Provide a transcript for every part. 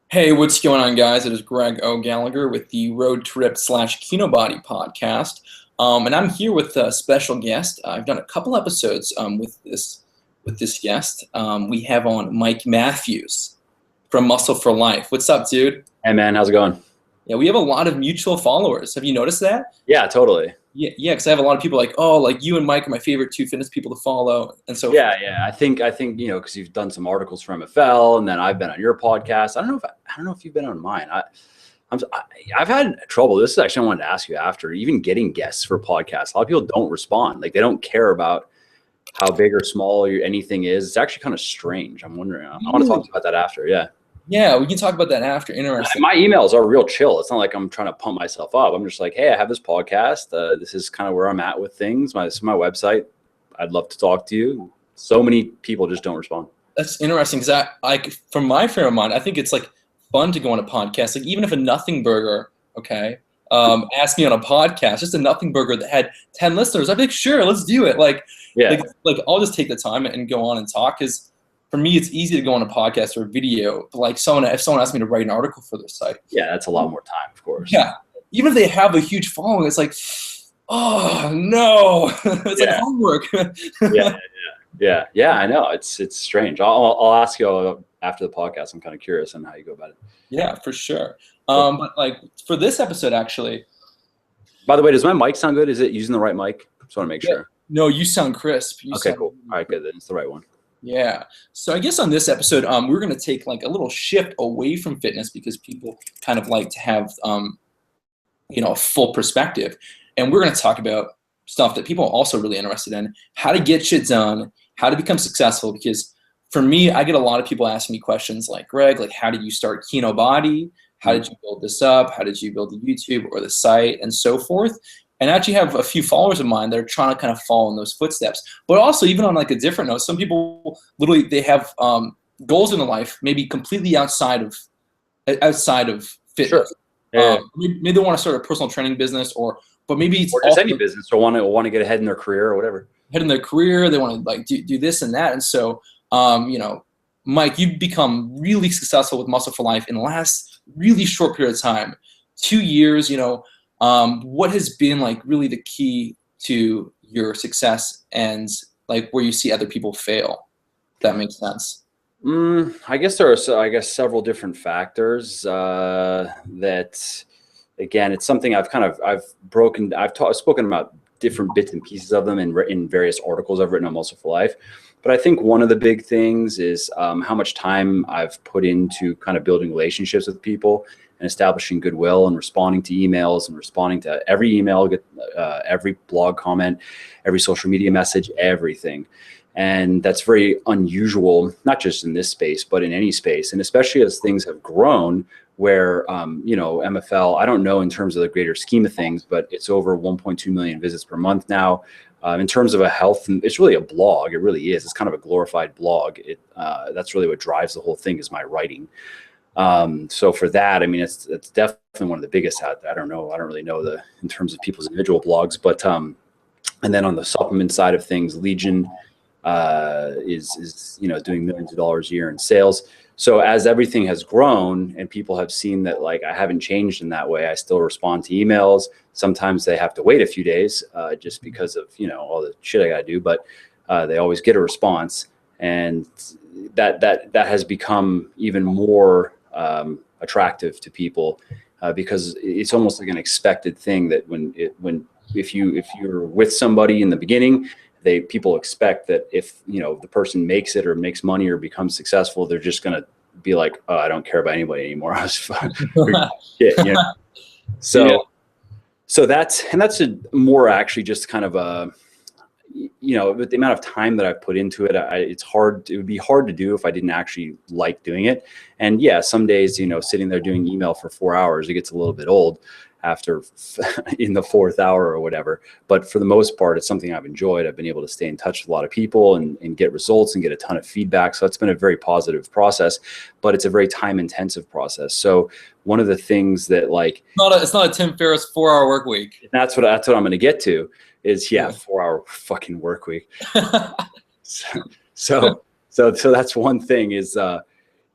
Hey, what's going on, guys? It is Greg O. Gallagher with the Road Trip slash Kinobody podcast. And I'm here with a special guest. I've done a couple episodes with this guest. We have on Mike Matthews from Muscle for Life. What's up, dude? Hey man, how's it going? Yeah, we have a lot of mutual followers. Have you noticed that? Yeah, totally. Yeah, because I have a lot of people like, oh, like you and Mike are my favorite two fitness people to follow, and so forth. Yeah. I think because you've done some articles for MFL, and then I've been on your podcast. I don't know if you've been on mine. I've had trouble. This is actually I wanted to ask you after even getting guests for podcasts. A lot of people don't respond. Like they don't care about how big or small anything is. It's actually kind of strange. I'm wondering. I want to talk to you about that after. Yeah. Yeah, we can talk about that after. Interesting. My emails are real chill. It's not like I'm trying to pump myself up. I'm just like, hey, I have this podcast. This is kind of where I'm at with things. This is my website. I'd love to talk to you. So many people just don't respond. That's interesting because from my frame of mind, I think it's like fun to go on a podcast. Like even if a nothing burger, okay, asked me on a podcast, just a nothing burger that had 10 listeners, I'd be like, sure, let's do it. Yeah. Like I'll just take the time and go on and talk. Because for me, it's easy to go on a podcast or a video. But like if someone asked me to write an article for their site, Yeah, that's a lot more time, of course. yeah, even if they have a huge following, it's like, oh no, it's like homework. Yeah. I know it's strange. I'll ask you after the podcast. I'm kind of curious on how you go about it. Yeah, for sure. But like for this episode, actually. By the way, does my mic sound good? Is it using the right mic? Just want to make sure. No, you sound crisp. Okay, cool. All right, good. Then it's the right one. Yeah. So I guess on this episode, we're going to take like a little shift away from fitness because people kind of like to have, a full perspective. And we're going to talk about stuff that people are also really interested in, how to get shit done, how to become successful. Because for me, I get a lot of people asking me questions like, Greg, like, how did you start Kinobody? How did you build this up? How did you build the YouTube or the site and so forth? And I actually have a few followers of mine that are trying to kind of follow in those footsteps. But also, even on like a different note, some people literally they have goals in their life, maybe completely outside of fitness. Sure. Yeah. Maybe they want to start a personal training business, but maybe it's or just any business, or want to get ahead in their career or whatever. Head in their career, they want to like do this and that. And so, Mike, you've become really successful with Muscle for Life in the last really short period of time, 2 years. What has been like really the key to your success and like where you see other people fail? If that makes sense. I guess there are several different factors that, again, it's something I've spoken about different bits and pieces of them in various articles I've written on Muscle for Life. But I think one of the big things is how much time I've put into kind of building relationships with people and establishing goodwill and responding to emails and responding to every email, every blog comment, every social media message, everything. And that's very unusual, not just in this space, but in any space. And especially as things have grown where, MFL, I don't know in terms of the greater scheme of things, but it's over 1.2 million visits per month now. In terms of a health, it's really a blog. It really is. It's kind of a glorified blog. That's really what drives the whole thing is my writing. So for that, I mean, it's definitely one of the biggest out there. I don't really know in terms of people's individual blogs, but, and then on the supplement side of things, Legion, is doing millions of dollars a year in sales. So as everything has grown and people have seen that like I haven't changed in that way, I still respond to emails. Sometimes they have to wait a few days just because of all the shit I gotta do, but they always get a response, and that has become even more attractive to people because it's almost like an expected thing that if you're with somebody in the beginning, people expect that if the person makes it or makes money or becomes successful, they're just gonna be like, oh, I don't care about anybody anymore. I was fine. So that's a more actually just kind of with the amount of time that I've put into it, it would be hard to do if I didn't actually like doing it. And yeah, some days, sitting there doing email for 4 hours, it gets a little bit old after in the fourth hour or whatever. But for the most part, it's something I've enjoyed. I've been able to stay in touch with a lot of people and get results and get a ton of feedback. So it's been a very positive process, but it's a very time intensive process. So one of the things that like, it's not a Tim Ferriss 4-hour work week. That's what I'm going to get to is 4-hour fucking work week. So that's one thing is,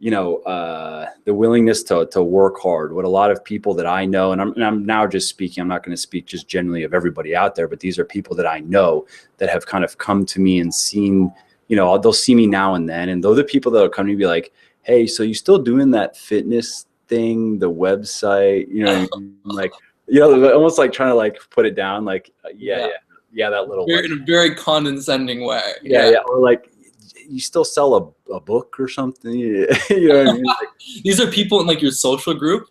the willingness to work hard. What a lot of people that I know, and I'm now just speaking, I'm not going to speak just generally of everybody out there, but these are people that I know that have kind of come to me and seen, they'll see me now and then. And those are the people that will come to me and be like, hey, so you still doing that fitness thing, the website, like, almost like trying to like put it down. Like, yeah, that little in a very condescending way. Yeah. Or like, you still sell a book or something? You know what I mean? Like, these are people in like your social group?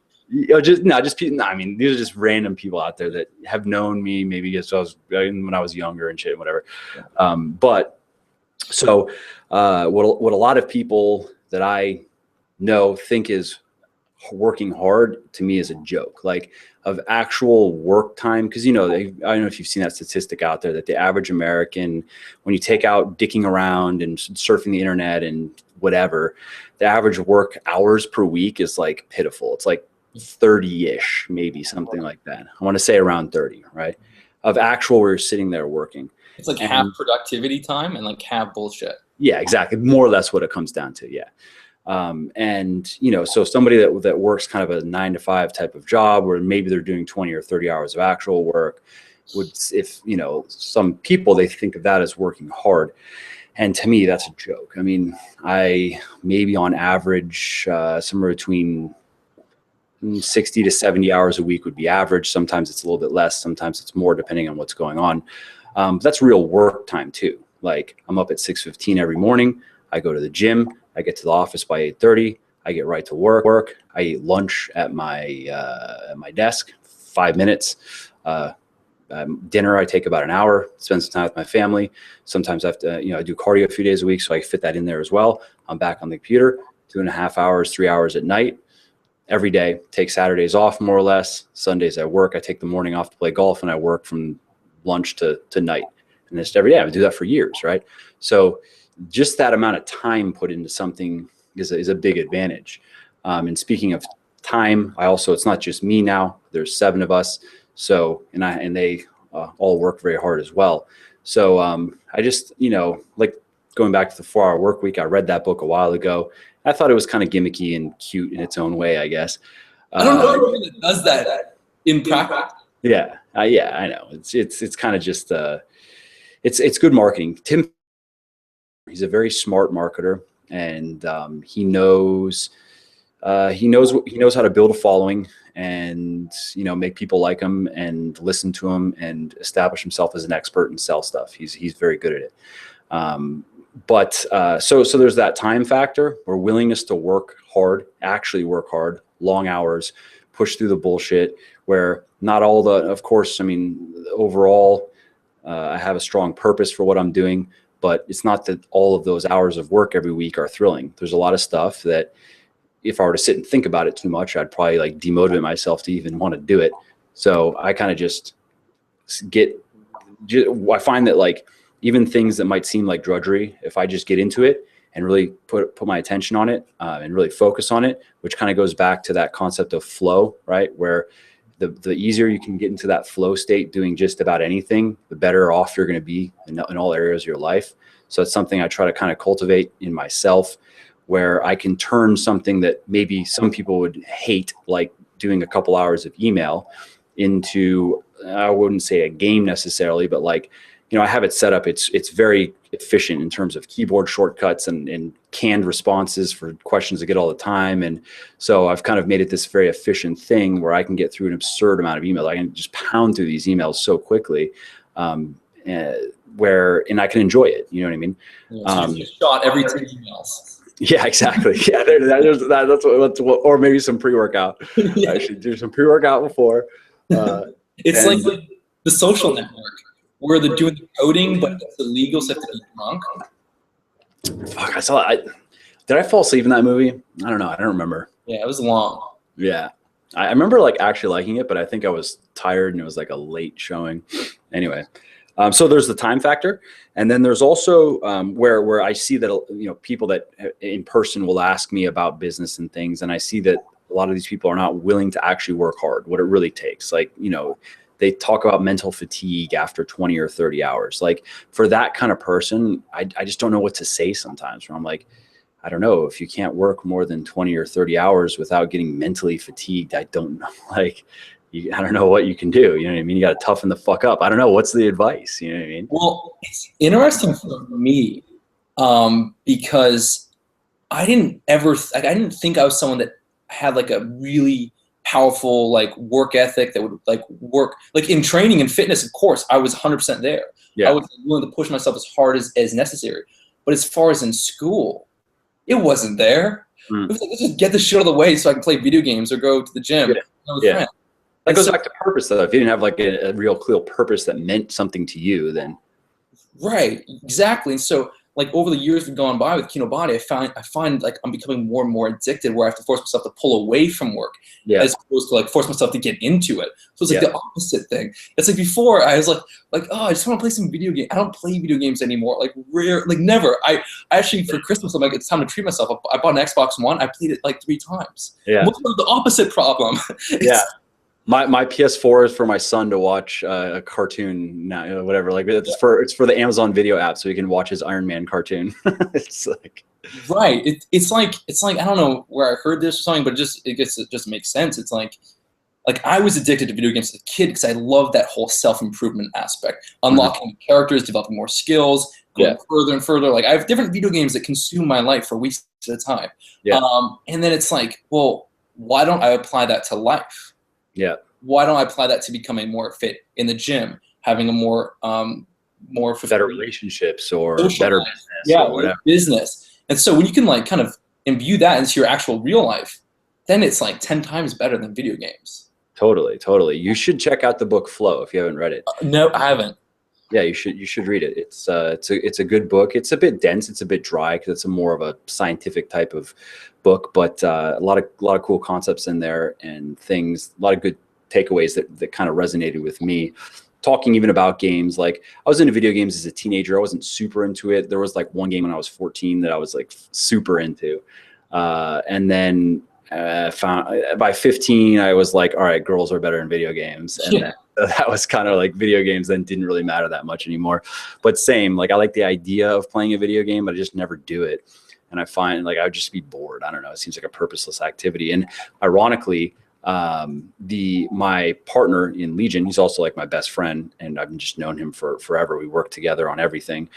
Just people. No, I mean, these are just random people out there that have known me maybe when I was younger and shit, whatever. But so what a lot of people that I know think is working hard, to me, is a joke, like of actual work time. Because I don't know if you've seen that statistic out there that the average American, when you take out dicking around and surfing the internet and whatever, the average work hours per week is like pitiful. It's like 30-ish, maybe something like that. I want to say around 30, right? Of actual, we're sitting there working. It's like half productivity time and like half bullshit. Yeah, exactly. More or less what it comes down to. Yeah. So somebody that works kind of a 9-to-5 type of job, where maybe they're doing 20 or 30 hours of actual work, some people, they think of that as working hard. And to me, that's a joke. I mean, I maybe on average, somewhere between 60 to 70 hours a week would be average. Sometimes it's a little bit less. Sometimes it's more, depending on what's going on. That's real work time too. Like, I'm up at 6:15 every morning. I go to the gym. I get to the office by 8:30. I get right to work. I eat lunch at my desk, 5 minutes. Dinner, I take about an hour, spend some time with my family. Sometimes I have to, I do cardio a few days a week, so I fit that in there as well. I'm back on the computer, 2.5 hours, 3 hours at night. Every day, take Saturdays off more or less. Sundays I work. I take the morning off to play golf, and I work from lunch to night. And just every day, I would do that for years, right? So just that amount of time put into something is a big advantage. And speaking of time, it's not just me now. There's 7 of us. So, and they all work very hard as well. So I just, like going back to the 4-hour work week, I read that book a while ago. I thought it was kind of gimmicky and cute in its own way, I guess. I don't know anyone that does that in practice. Yeah, I know. It's kind of just it's good marketing. Tim, he's a very smart marketer, and he knows how to build a following and make people like him and listen to him and establish himself as an expert and sell stuff. He's very good at it. So there's that time factor, or willingness to work hard, actually work hard, long hours, push through the bullshit, where not all of course, I mean, overall, I have a strong purpose for what I'm doing, but it's not that all of those hours of work every week are thrilling. There's a lot of stuff that if I were to sit and think about it too much, I'd probably like demotivate myself to even want to do it. So I kind of I find that like even things that might seem like drudgery, if I just get into it and really put my attention on it and really focus on it, which kind of goes back to that concept of flow, right? Where the easier you can get into that flow state doing just about anything, the better off you're going to be in all areas of your life. So it's something I try to kind of cultivate in myself, where I can turn something that maybe some people would hate, like doing a couple hours of email, into, I wouldn't say a game necessarily, but like, I have it set up. It's very efficient in terms of keyboard shortcuts and canned responses for questions I get all the time. And so I've kind of made it this very efficient thing where I can get through an absurd amount of emails. I can just pound through these emails so quickly, and I can enjoy it. You know what I mean? Yeah, so you shot every 10 emails. Yeah, exactly. Yeah, that's what, or maybe some pre-workout. Yeah. I should do some pre-workout before. It's like the Social Network, where they're doing the coding, but it's illegal, so they have to be drunk. Fuck, I saw that. Did I fall asleep in that movie? I don't know. I don't remember. Yeah, it was long. Yeah. I remember like actually liking it, but I think I was tired and it was like a late showing. Anyway, so there's the time factor. And then there's also where I see that, people that in person will ask me about business and things. And I see that a lot of these people are not willing to actually work hard, what it really takes. Like, they talk about mental fatigue after 20 or 30 hours. Like, for that kind of person, I just don't know what to say sometimes. Where I'm like, I don't know, if you can't work more than 20 or 30 hours without getting mentally fatigued, I don't know, like, I don't know what you can do. You know what I mean? You got to toughen the fuck up. I don't know. What's the advice? You know what I mean? Well, it's interesting for me because I didn't ever, like, I didn't think I was someone that had like a really powerful like work ethic that would like work like in training and fitness. Of course, I was 100% there. Yeah. I was willing to push myself as hard as necessary. But as far as in school, it wasn't there. It was like, let's just get the shit out of the way so I can play video games or go to the gym. Yeah. With Yeah. friends. That goes back to purpose, though. If you didn't have like a real clear purpose that meant something to you, then right, exactly. And so, like over the years we've gone by with Kinobody, I find like I'm becoming more and more addicted, where I have to force myself to pull away from work, as opposed to like force myself to get into it. So it's like the opposite thing. It's like before I was like oh, I just want to play some video game. I don't play video games anymore. Like rare, like never. I actually for Christmas I'm like, it's time to treat myself. I bought an Xbox One. I played it like 3 times. Yeah. Most of the opposite problem. Yeah. My PS4 is for my son to watch a cartoon now, whatever. Like it's for the Amazon Video app, so he can watch his Iron Man cartoon. It's like right. It's like I don't know where I heard this or something, but it just makes sense. It's like I was addicted to video games as a kid because I loved that whole self-improvement aspect, unlocking characters, developing more skills, going further and further. Like I have different video games that consume my life for weeks at a time. Yeah. And then it's like, well, why don't I apply that to life? Yeah. Why don't I apply that to becoming more fit in the gym, having a more better relationships or better business or whatever. Business. And so when you can like kind of imbue that into your actual real life, then it's like 10 times better than video games. Totally. You should check out the book Flow if you haven't read it. No, I haven't. Yeah, you should read it. It's a good book. It's a bit dense. It's a bit dry because it's more of a scientific type of book, but a lot of cool concepts in there and things. A lot of good takeaways that kind of resonated with me. Talking even about games, like I was into video games as a teenager. I wasn't super into it. There was like one game when I was 14 that I was like super into, and then found by 15 I was like, all right, girls are better in video games, and that was kind of like video games then didn't really matter that much anymore. But same, like I like the idea of playing a video game, but I just never do it. And I find like I would just be bored. I don't know. It seems like a purposeless activity. And ironically, my partner in Legion, he's also like my best friend, and I've just known him for forever. We work together on everything.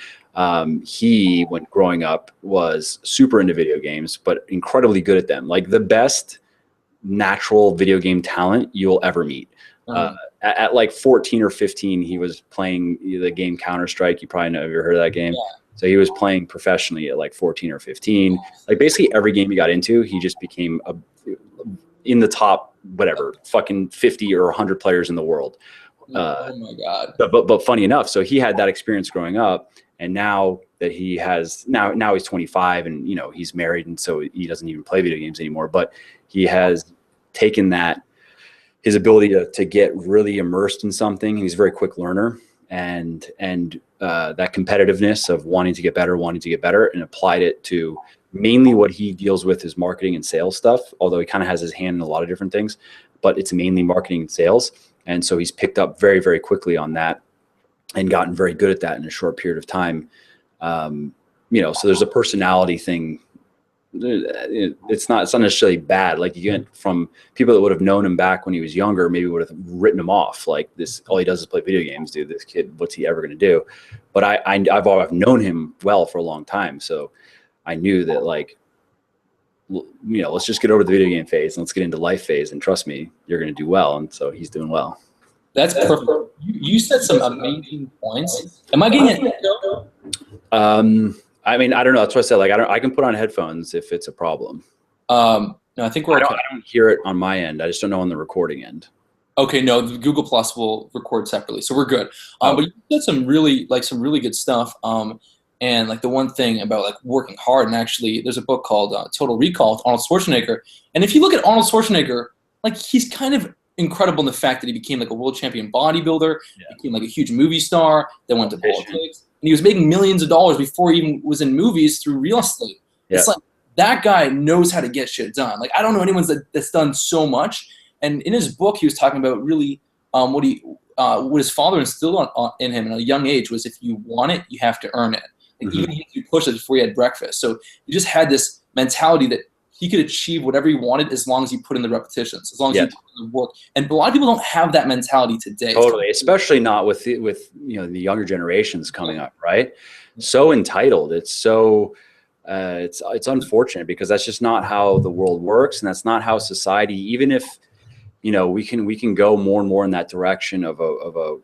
He, when growing up, was super into video games, but incredibly good at them. Like the best natural video game talent you'll ever meet. At like 14 or 15, he was playing the game Counter-Strike. You probably ever heard of that game. Yeah. So he was playing professionally at like 14 or 15. Like basically every game he got into, he just became in the top, whatever, fucking 50 or 100 players in the world. Oh my God. But funny enough, so he had that experience growing up, and now that he has now he's 25 and he's married, and so he doesn't even play video games anymore. But he has taken his ability to get really immersed in something. He's a very quick learner, and that competitiveness of wanting to get better, and applied it to mainly what he deals with is marketing and sales stuff, although he kind of has his hand in a lot of different things, but it's mainly marketing and sales. And so he's picked up very, very quickly on that and gotten very good at that in a short period of time. So there's a personality thing. It's not necessarily bad. Like you get from people that would have known him back when he was younger, maybe would have written him off. Like this, all he does is play video games, dude. This kid, what's he ever going to do? But I've known him well for a long time. So I knew that like, let's just get over the video game phase and let's get into life phase. And trust me, you're going to do well. And so he's doing well. That's perfect. You said some amazing points. Am I getting it? I mean, I don't know. That's what I said. Like, I can put on headphones if it's a problem. No, I think we're okay. I don't hear it on my end. I just don't know on the recording end. Okay, no, the Google Plus will record separately, so we're good. But you said some really good stuff. And like the one thing about like working hard, and actually there's a book called Total Recall with Arnold Schwarzenegger. And if you look at Arnold Schwarzenegger, like he's kind of incredible in the fact that he became like a world champion bodybuilder, became like a huge movie star, then went to politics, and he was making millions of dollars before he even was in movies through real estate. Yeah. It's like that guy knows how to get shit done. Like I don't know anyone that's done so much. And in his book, he was talking about really what his father instilled in him at a young age was if you want it, you have to earn it. even he had to do push-ups before he had breakfast. So he just had this mentality that he could achieve whatever he wanted as long as he put in the repetitions, as long as he put in the work. And a lot of people don't have that mentality today. Totally, especially not with the younger generations coming up, right? So entitled. It's so it's unfortunate because that's just not how the world works, and that's not how society. Even if we can go more and more in that direction of a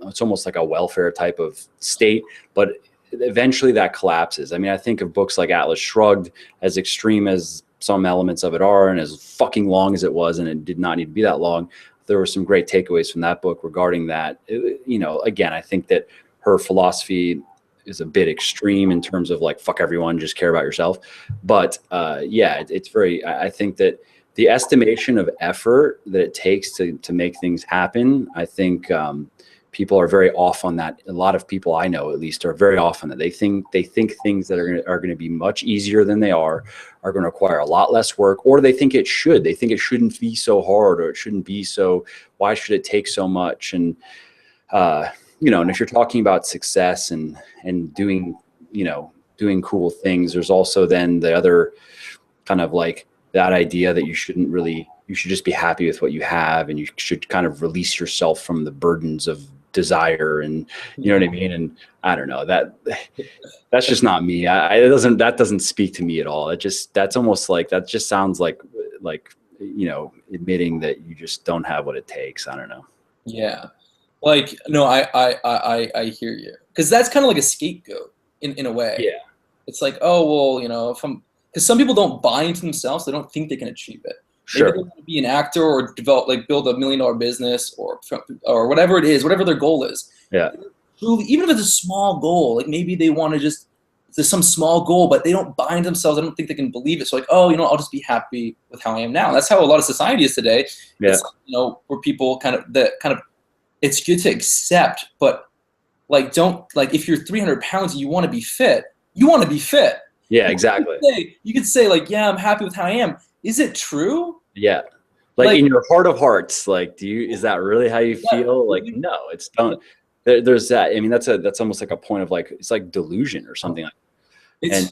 it's almost like a welfare type of state, but eventually that collapses. I mean, I think of books like Atlas Shrugged, as extreme as some elements of it are, and as fucking long as it was, and it did not need to be that long. There were some great takeaways from that book regarding that. Again, I think that her philosophy is a bit extreme in terms of like, fuck everyone, just care about yourself. But it's very, I think that the estimation of effort that it takes to make things happen, I think people are very off on that. A lot of people I know, at least, are very off on that. They think things that are going to be much easier than they are going to require a lot less work, or they think it should. They think it shouldn't be so hard, or it shouldn't be so. Why should it take so much? And and if you're talking about success and doing cool things, there's also then the other kind of like that idea that you should just be happy with what you have, and you should kind of release yourself from the burdens of desire, and you know what I mean. And I don't know, that's just not me. That doesn't speak to me at all. That's almost like, that just sounds like admitting that you just don't have what it takes. I don't know. Yeah, like, no, I hear you, because that's kind of like a scapegoat in a way. Yeah, it's like, oh well, because some people don't buy into themselves, they don't think they can achieve it. sure. Maybe they want to be an actor or build a $1 million business or whatever it is, whatever their goal is. Yeah. Truly, even if it's a small goal, like maybe they want to just, there's some small goal, but they don't bind themselves. I don't think they can believe it. So like, oh, I'll just be happy with how I am now. That's how a lot of society is today. Yeah. It's, where people it's good to accept, but like, don't, like, if you're 300 pounds and you want to be fit, you want to be fit. Yeah, exactly. You could say like, yeah, I'm happy with how I am. Is it true? Yeah. Like in your heart of hearts, like, is that really how you feel? Like, no, it's don't. There's that. I mean, that's almost like a point of like, it's like delusion or something like that.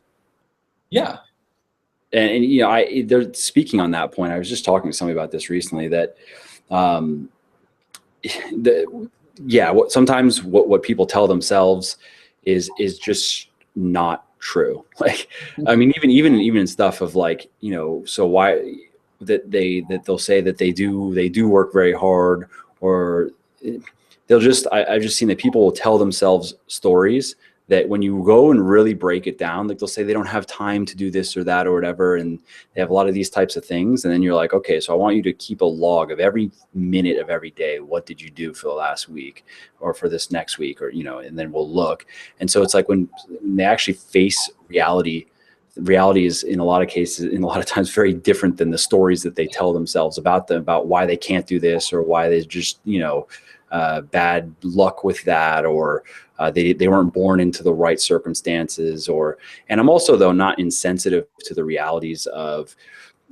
They're speaking on that point. I was just talking to somebody about this recently, that sometimes what people tell themselves is just not true. Like, I mean, even in stuff of like, so why they'll say that they do work very hard, or I've just seen that people will tell themselves stories that when you go and really break it down, like they'll say they don't have time to do this or that or whatever, and they have a lot of these types of things. And then you're like, okay, so I want you to keep a log of every minute of every day. What did you do for the last week or for this next week, or, and then we'll look. And so it's like when they actually face reality is in a lot of times very different than the stories that they tell themselves about why they can't do this, or why they just, bad luck with that, or they weren't born into the right circumstances, and I'm also, though, not insensitive to the realities of,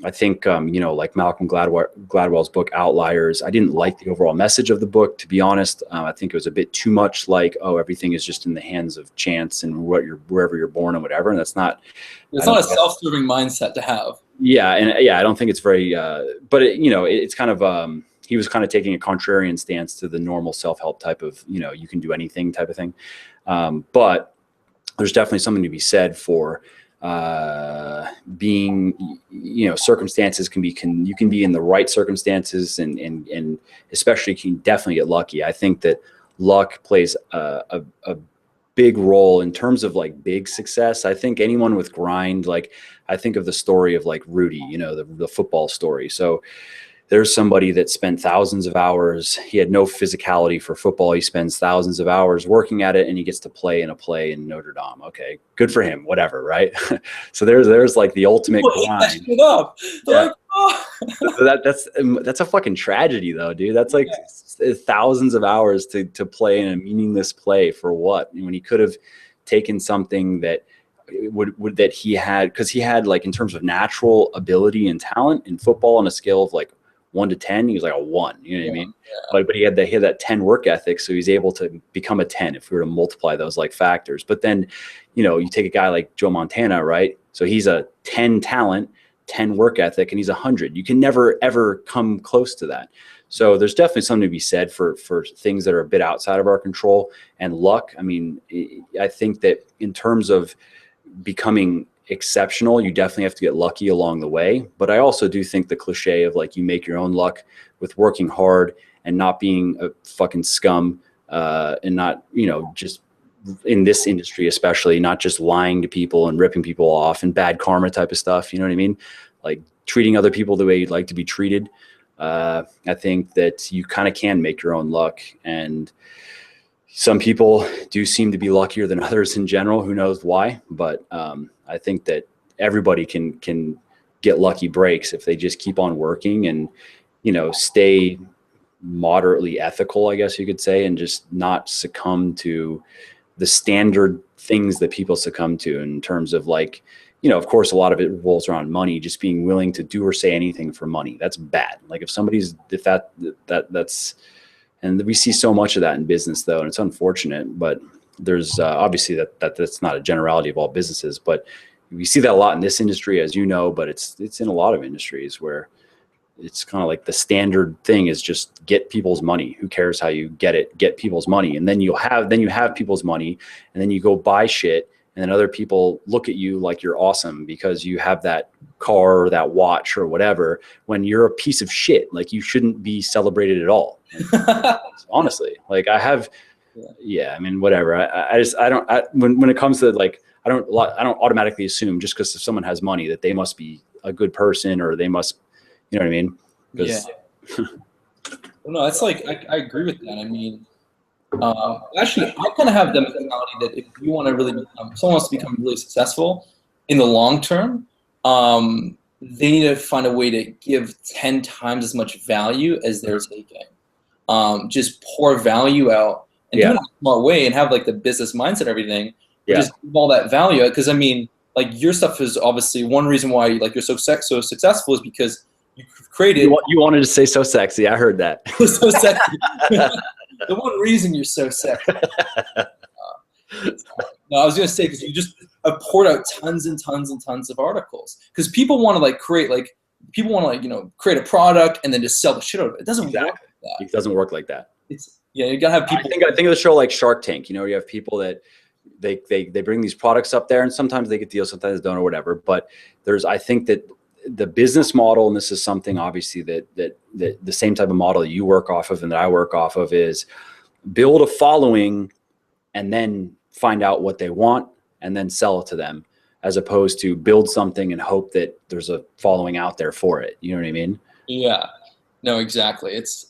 I think, like Malcolm Gladwell's book Outliers. I didn't like the overall message of the book, to be honest. I think it was a bit too much like, oh, everything is just in the hands of chance and wherever you're born and whatever. And that's not. It's not a self-serving mindset to have. Yeah, and I don't think it's very. But it's kind of. He was kind of taking a contrarian stance to the normal self-help type of, you can do anything type of thing. But there's definitely something to be said for being, circumstances you can be in the right circumstances, and especially you can definitely get lucky. I think that luck plays a big role in terms of like big success. I think anyone with grind, like I think of the story of like Rudy, the football story. So there's somebody that spent thousands of hours. He had no physicality for football. He spends thousands of hours working at it, and he gets to play in a play in Notre Dame. Okay, good for him. Whatever, right? So there's like the ultimate grind. Yeah. That's a fucking tragedy, though, dude. That's like thousands of hours to play in a meaningless play for what? When he could have taken something that that he had, because he had, like, in terms of natural ability and talent in football on a scale of like 1 to 10, he was like a 1, you know what I Yeah. mean? But he had that 10 work ethic. So he's able to become a 10 if we were to multiply those like factors. But then, you take a guy like Joe Montana, right? So he's a 10 talent, 10 work ethic, and he's 100. You can never, ever come close to that. So there's definitely something to be said for things that are a bit outside of our control, and luck. I mean, I think that in terms of becoming exceptional, you definitely have to get lucky along the way. But I also do think the cliche of like, you make your own luck with working hard and not being a fucking scum, and not, just in this industry, especially not just lying to people and ripping people off and bad karma type of stuff. You know what I mean? Like treating other people the way you'd like to be treated. I think that you kind of can make your own luck, and some people do seem to be luckier than others in general. Who knows why? But I think that everybody can get lucky breaks if they just keep on working and, stay moderately ethical, I guess you could say, and just not succumb to the standard things that people succumb to in terms of like, of course, a lot of it revolves around money, just being willing to do or say anything for money. That's bad. Like that's, and we see so much of that in business though, and it's unfortunate, but there's obviously that's not a generality of all businesses, but we see that a lot in this industry, as you know, but it's in a lot of industries where it's kind of like the standard thing is just get people's money. Who cares how you get it? Get people's money. And then you have people's money, and then you go buy shit, and then other people look at you like you're awesome because you have that car or that watch or whatever, when you're a piece of shit. Like, you shouldn't be celebrated at all. Honestly, like I mean, whatever. When it comes to like, I don't automatically assume just because someone has money that they must be a good person, or they must, you know what I mean? Yeah. No, it's like, I agree with that. I mean, actually, I kind of have the mentality that if you want to really someone wants to become really successful in the long term, they need to find a way to give 10 times as much value as they're taking. Just pour value out and do it in a smart way, and have like the business mindset and everything. Just give all that value out. Because I mean, like, your stuff is obviously one reason why like you're so successful is because you've created. You wanted to say so sexy. I heard that. So sexy. The one reason you're so sexy. No, I was gonna say, because you just have poured out tons and tons and tons of articles. Because people want to like create create a product and then just sell the shit out of it. It doesn't work like that. It doesn't work like that. You gotta have people. I think of the show like Shark Tank. You have people that they bring these products up there, and sometimes they get deals, sometimes they don't, or whatever. But I think that the business model, and this is something obviously that the same type of model you work off of and that I work off of, is build a following and then find out what they want and then sell it to them, as opposed to build something and hope that there's a following out there for it. You know what I mean? Yeah, no, exactly. It's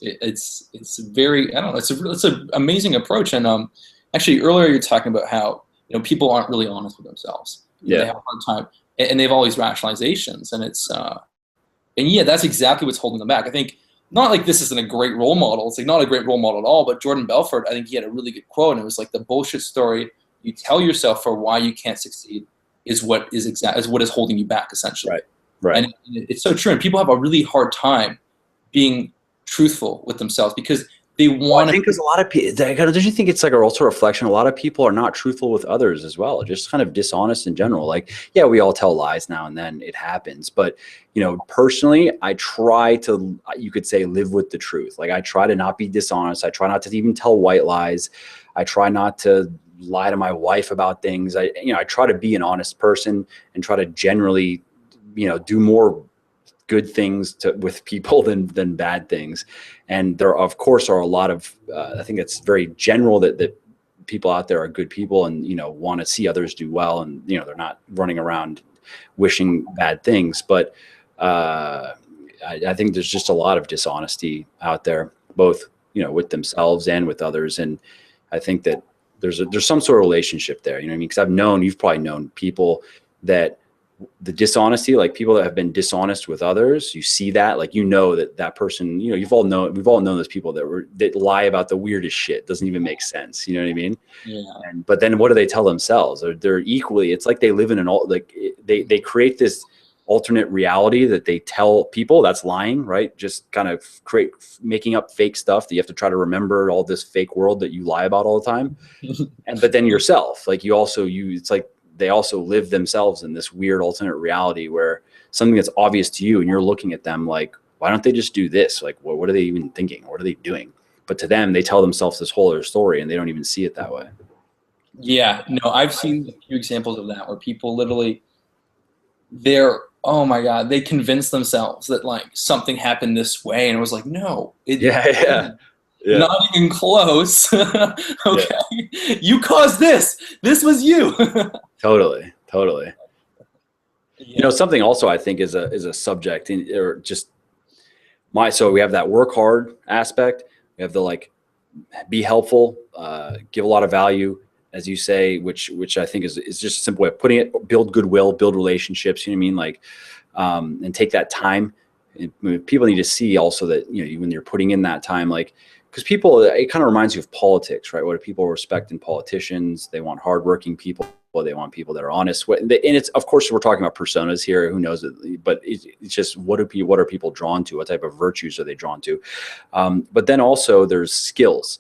very, I don't know, it's an amazing approach. And actually earlier you're talking about how, people aren't really honest with themselves. They have a hard time, and they have all these rationalizations, and it's that's exactly what's holding them back. I think, not like this isn't a great role model. It's like not a great role model at all. But Jordan Belfort, I think he had a really good quote, and it was like, the bullshit story you tell yourself for why you can't succeed is what is holding you back, essentially. Right. And it's so true. And people have a really hard time being truthful with themselves because they want. I think there's a lot of people. Don't you think it's like also a reflection? A lot of people are not truthful with others as well. Just kind of dishonest in general. Like, yeah, we all tell lies now and then. It happens. But, personally, I try to, you could say, live with the truth. Like, I try to not be dishonest. I try not to even tell white lies. I try not to lie to my wife about things. I try to be an honest person and try to generally, do more good things with people than bad things. And there, of course, are a lot of, I think it's very general that people out there are good people and, want to see others do well. And, they're not running around wishing bad things. But I think there's just a lot of dishonesty out there, both, with themselves and with others. And I think that there's some sort of relationship there, you know what I mean? Because you've probably known people that the dishonesty, like people that have been dishonest with others, you see that, like, that person, we've all known those people that lie about the weirdest shit. Doesn't even make sense. You know what I mean? Yeah. But then what do they tell themselves? They're equally, it's like they live in they create this alternate reality that they tell people, that's lying, right? Just kind of making up fake stuff that you have to try to remember all this fake world that you lie about all the time. But then yourself, like it's like they also live themselves in this weird alternate reality where something that's obvious to you and you're looking at them like, why don't they just do this? Like, what are they even thinking? What are they doing? But to them, they tell themselves this whole other story and they don't even see it that way. Yeah, no, I've seen a few examples of that where people literally, oh my God, they convince themselves that like something happened this way, and it was like, no, Yeah. not even close. Okay, Yeah. you caused this. This was you. Totally. Yeah. Something also I think is a subject or just so we have that work hard aspect. We have the like be helpful, give a lot of value, as you say, which I think is just a simple way of putting it. Build goodwill, build relationships. You know what I mean? Like, and take that time. People need to see also that when you're putting in that time, like, because people, it kind of reminds you of politics, right? What do people respect in politicians? They want hardworking people. They want people that are honest. And it's, of course, we're talking about personas here. Who knows? But it's just what are people drawn to? What type of virtues are they drawn to? But then also there's skills.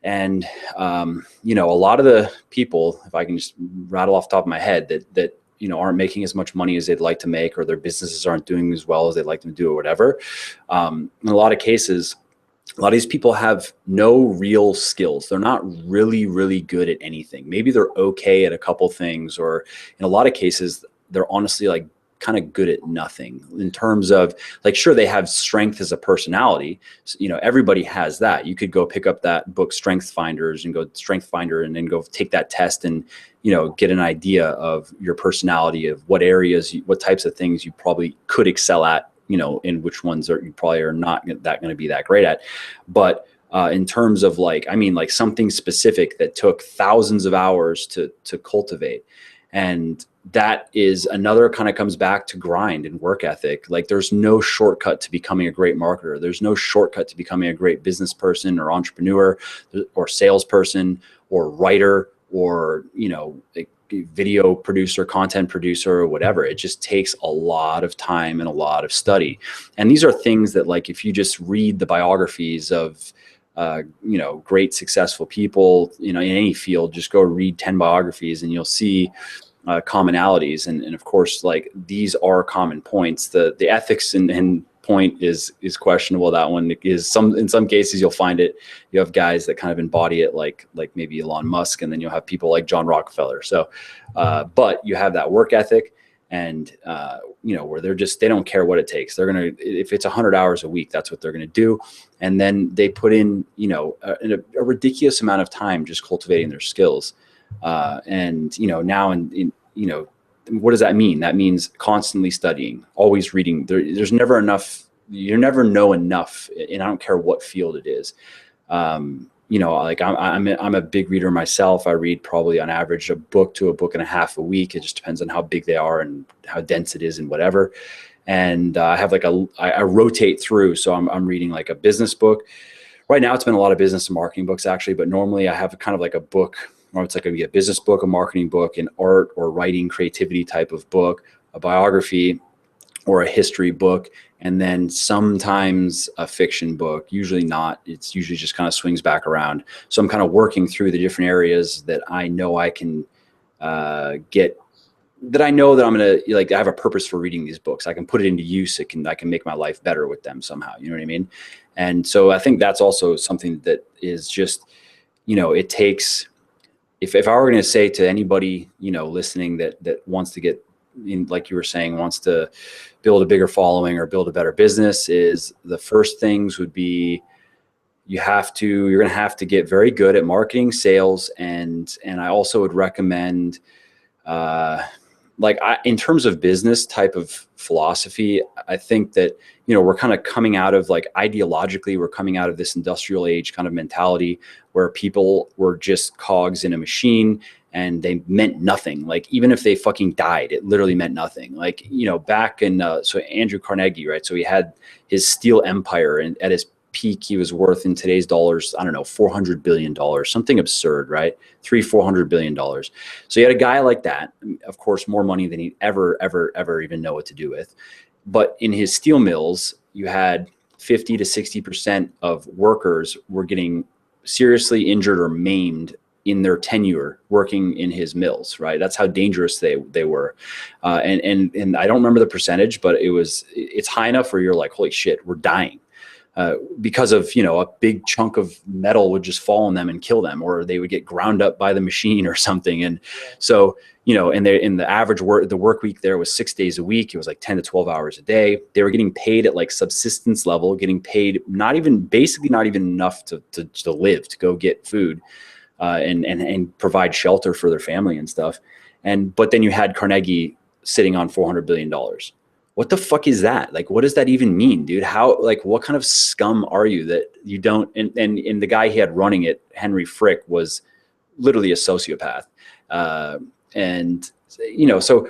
And, a lot of the people, if I can just rattle off the top of my head, that aren't making as much money as they'd like to make, or their businesses aren't doing as well as they'd like them to do or whatever. In a lot of cases, a lot of these people have no real skills. They're not really, really good at anything. Maybe they're okay at a couple things, or in a lot of cases, they're honestly like kind of good at nothing in terms of like, sure, they have strength as a personality. So, everybody has that. You could go pick up that book, Strength Finders, and go Strength Finder, and then go take that test and, get an idea of your personality, of what areas, what types of things you probably could excel at, in which ones you probably are not that going to be that great at. But in terms of like something specific that took thousands of hours to cultivate. And that is another kind of comes back to grind and work ethic. Like there's no shortcut to becoming a great marketer. There's no shortcut to becoming a great business person or entrepreneur or salesperson or writer or, video producer, content producer, or whatever. It just takes a lot of time and a lot of study. And these are things that, like, if you just read the biographies of, great successful people, in any field, just go read 10 biographies and you'll see commonalities. And of course, like, these are common points. The ethics and point is questionable. That one is in some cases you'll find it. You have guys that kind of embody it, like maybe Elon Musk, and then you'll have people like John Rockefeller. So, but you have that work ethic, and where they don't care what it takes. They're gonna, if it's 100 hours a week, that's what they're gonna do, and then they put in a ridiculous amount of time just cultivating their skills, and now in what does that mean? That means constantly studying, always reading. There's never enough. You never know enough, and I don't care what field it is. Like I'm a big reader myself. I read probably on average a book to a book and a half a week. It just depends on how big they are and how dense it is and whatever. And I have I rotate through. So I'm reading like a business book. Right now, it's been a lot of business and marketing books actually, but normally I have kind of like a book, or it's like a business book, a marketing book, an art or writing creativity type of book, a biography or a history book, and then sometimes a fiction book. Usually not. It's usually just kind of swings back around. So I'm kind of working through the different areas that I know I can get, that I know that I'm going to, like, I have a purpose for reading these books. I can put it into use. I can make my life better with them somehow. You know what I mean? And so I think that's also something that is just, it takes, if I were going to say to anybody, listening that wants to get in, like you were saying, wants to build a bigger following or build a better business, is the first things would be, you're going to have to get very good at marketing, sales. And I also would recommend, in terms of business type of philosophy, I think that, we're kind of coming out of, like, ideologically, we're coming out of this industrial age kind of mentality where people were just cogs in a machine and they meant nothing. Like, even if they fucking died, it literally meant nothing. Like, back in, so Andrew Carnegie, right? So he had his steel empire, and at his peak, he was worth in today's dollars, I don't know, $400 billion, something absurd, right? $400 billion. So you had a guy like that, of course, more money than he'd ever even know what to do with. But in his steel mills, you had 50 to 60% of workers were getting seriously injured or maimed in their tenure working in his mills, right? That's how dangerous they were. And I don't remember the percentage, but it's high enough where you're like, holy shit, we're dying. Because of, a big chunk of metal would just fall on them and kill them, or they would get ground up by the machine or something. And so, and the average work week there was 6 days a week. It was like 10 to 12 hours a day. They were getting paid at like subsistence level, getting paid basically not even enough to live, to go get food, and provide shelter for their family and stuff. But then you had Carnegie sitting on $400 billion. What the fuck is that? Like, what does that even mean, dude? What kind of scum are you that you don't, and the guy he had running it, Henry Frick, was literally a sociopath. So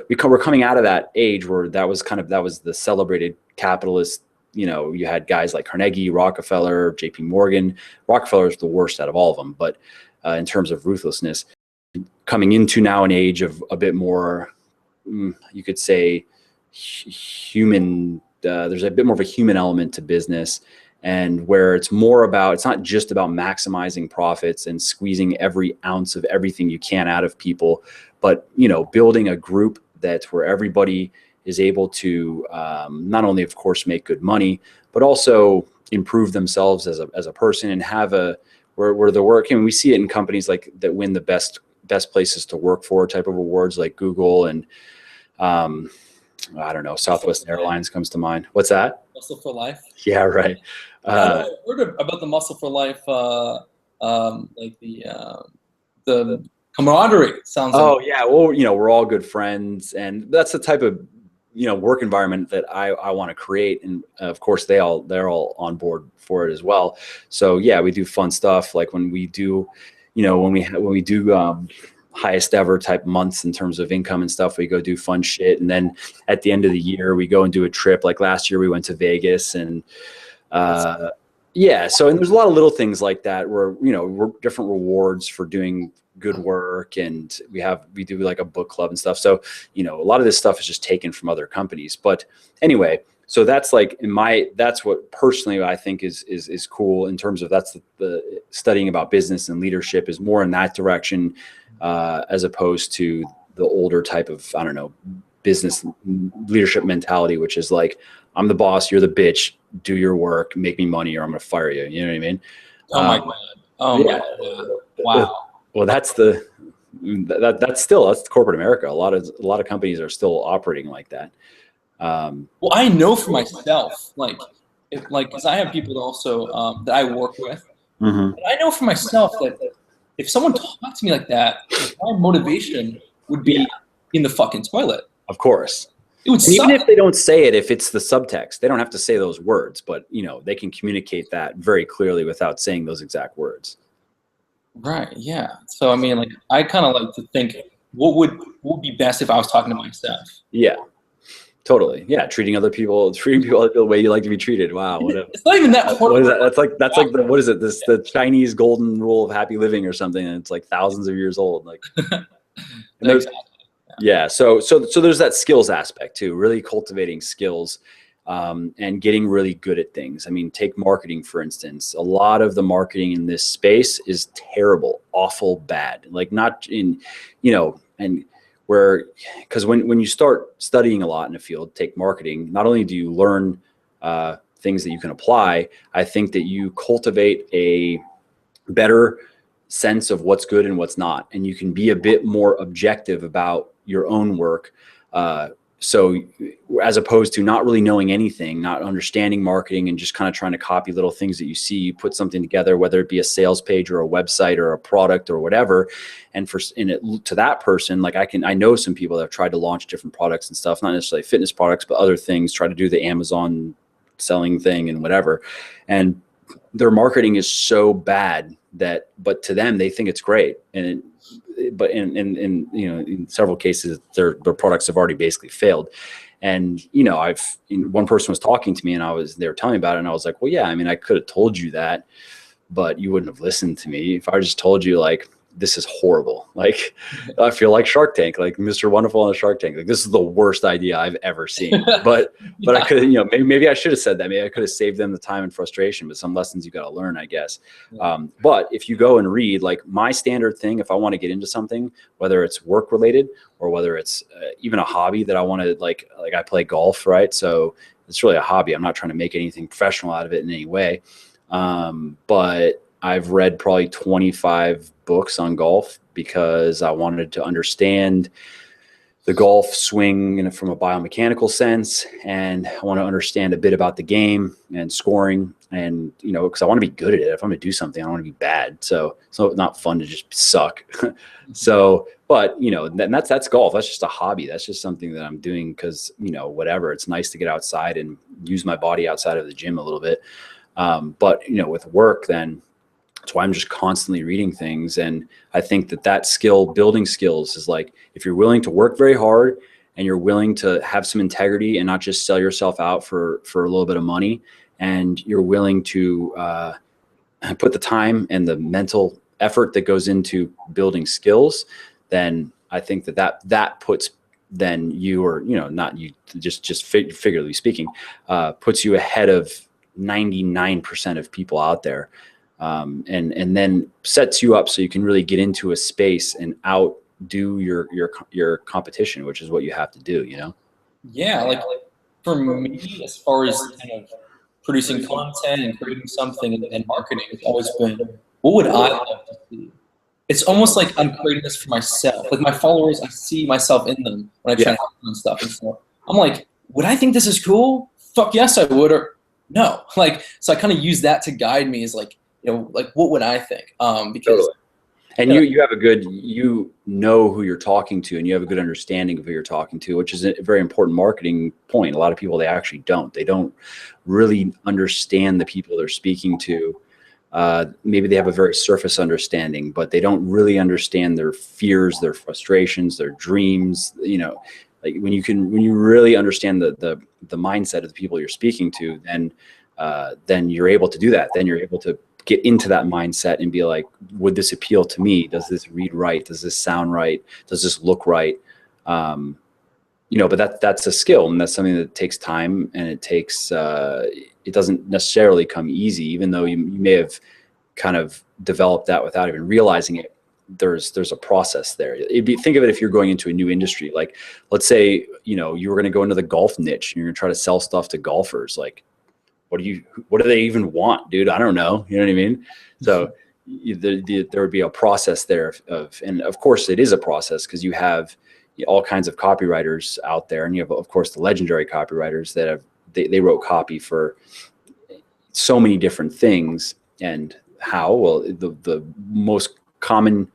we're coming out of that age where that was the celebrated capitalist. You had guys like Carnegie, Rockefeller, JP Morgan. Rockefeller is the worst out of all of them, but in terms of ruthlessness, coming into now an age of a bit more, you could say, human. There's a bit more of a human element to business, and where it's not just about maximizing profits and squeezing every ounce of everything you can out of people, but building a group where everybody is able to not only, of course, make good money, but also improve themselves as a person, and have where the work. And we see it in companies like that win the best places to work for type of awards, like Google and I don't know, Southwest Airlines comes to mind. What's that? Muscle for Life. Yeah, right. I heard about the Muscle for Life, like the camaraderie sounds. Oh yeah, well, we're all good friends, and that's the type of work environment that I want to create, and of course they're all on board for it as well. So yeah, we do fun stuff, like when we do, when we do highest ever type months in terms of income and stuff, we go do fun shit, and then at the end of the year we go and do a trip. Like last year we went to Vegas, and yeah, so, and there's a lot of little things like that where we're different rewards for doing good work, and we do like a book club and stuff. So a lot of this stuff is just taken from other companies. But anyway, so that's like that's what personally I think is cool in terms of, that's the studying about business and leadership is more in that direction, as opposed to the older type of, I don't know, business leadership mentality, which is like, I'm the boss, you're the bitch, do your work, make me money, or I'm going to fire you. You know what I mean? Oh my God. Oh yeah. My God. Wow. Well, that's corporate America. A lot of companies are still operating like that. Well, I know for myself, because I have people that also that I work with. Mm-hmm. I know for myself that if someone talked to me like that, my motivation would be in the fucking toilet. Of course. It would suck. Even if they don't say it, if it's the subtext, they don't have to say those words, but they can communicate that very clearly without saying those exact words. Right. Yeah. So I mean, like, I kind of like to think, what would be best if I was talking to myself? Yeah. Totally. Yeah. Treating other people the way you like to be treated. Wow. It's not even that hard. What is that? That's like what is it? The Chinese golden rule of happy living or something. And it's like thousands of years old. Like, yeah. So there's that skills aspect too, really cultivating skills, and getting really good at things. I mean, take marketing, for instance. A lot of the marketing in this space is terrible, awful, bad. Like, not in, and because when you start studying a lot in a field, take marketing, not only do you learn things that you can apply, I think that you cultivate a better sense of what's good and what's not, and you can be a bit more objective about your own work. So as opposed to not really knowing anything, not understanding marketing, and just kind of trying to copy little things that you see, you put something together, whether it be a sales page or a website or a product or whatever. And to that person, like, I know some people that have tried to launch different products and stuff, not necessarily fitness products, but other things, try to do the Amazon selling thing and whatever. And their marketing is so bad but to them, they think it's great. But in several cases, their products have already basically failed. And, you know, one person was talking to me and they were telling me about it. And I was like, well, yeah, I mean, I could have told you that, but you wouldn't have listened to me. If I just told you like, this is horrible. Like, I feel like Shark Tank, like Mr. Wonderful on a Shark Tank. Like, this is the worst idea I've ever seen. But Yeah. I could, you know, maybe I should have said that. Maybe I could have saved them the time and frustration, but some lessons you got to learn, I guess. Yeah. But if you go and read, like my standard thing, if I want to get into something, whether it's work related or whether it's even a hobby that I want to like I play golf, right? So it's really a hobby. I'm not trying to make anything professional out of it in any way. But I've read probably 25 books on golf because I wanted to understand the golf swing from a biomechanical sense. And I want to understand a bit about the game and scoring and, you know, because I want to be good at it. If I'm going to do something, I want to be bad. So it's not fun to just suck. So, but, you know, and that's golf. That's just a hobby. That's just something that I'm doing because, you know, whatever. It's nice to get outside and use my body outside of the gym a little bit. But, you know, with work, then that's why I'm just constantly reading things. And I think that skill, building skills, is like, if you're willing to work very hard and you're willing to have some integrity and not just sell yourself out for a little bit of money, and you're willing to put the time and the mental effort that goes into building skills, then I think that puts then you, or, you know, not you, just figuratively speaking, puts you ahead of 99% of people out there. And then sets you up so you can really get into a space and outdo your competition, which is what you have to do, you know? Yeah, like for me, as far as kind of producing content and creating something and marketing, it's always been, what would I love to see? It's almost like I'm creating this for myself. Like my followers, I see myself in them when I try to help them and stuff. And so I'm like, would I think this is cool? Fuck yes, I would. Or no. Like, so I kind of use that to guide me, as like, you know, like what would I think? Because Totally. And you have you know who you're talking to, and you have a good understanding of who you're talking to, which is a very important marketing point. A lot of people, they actually don't. They don't really understand the people they're speaking to. Maybe they have a very surface understanding, but they don't really understand their fears, their frustrations, their dreams. You know, like when you really understand the mindset of the people you're speaking to, then you're able to do that. Then you're able to get into that mindset and be like, would this appeal to me? Does this read right? Does this sound right? Does this look right? You know, but that's a skill, and that's something that takes time, and it takes, it doesn't necessarily come easy, even though you may have kind of developed that without even realizing it. There's a process there. Think of it if you're going into a new industry. Like, let's say, you know, you were going to go into the golf niche and you're going to try to sell stuff to golfers. Like, what do they even want, dude? I don't know. You know what I mean? So there would be a process there and of course it is a process, because you have all kinds of copywriters out there, and you have, of course, the legendary copywriters that they wrote copy for so many different things. And the most common,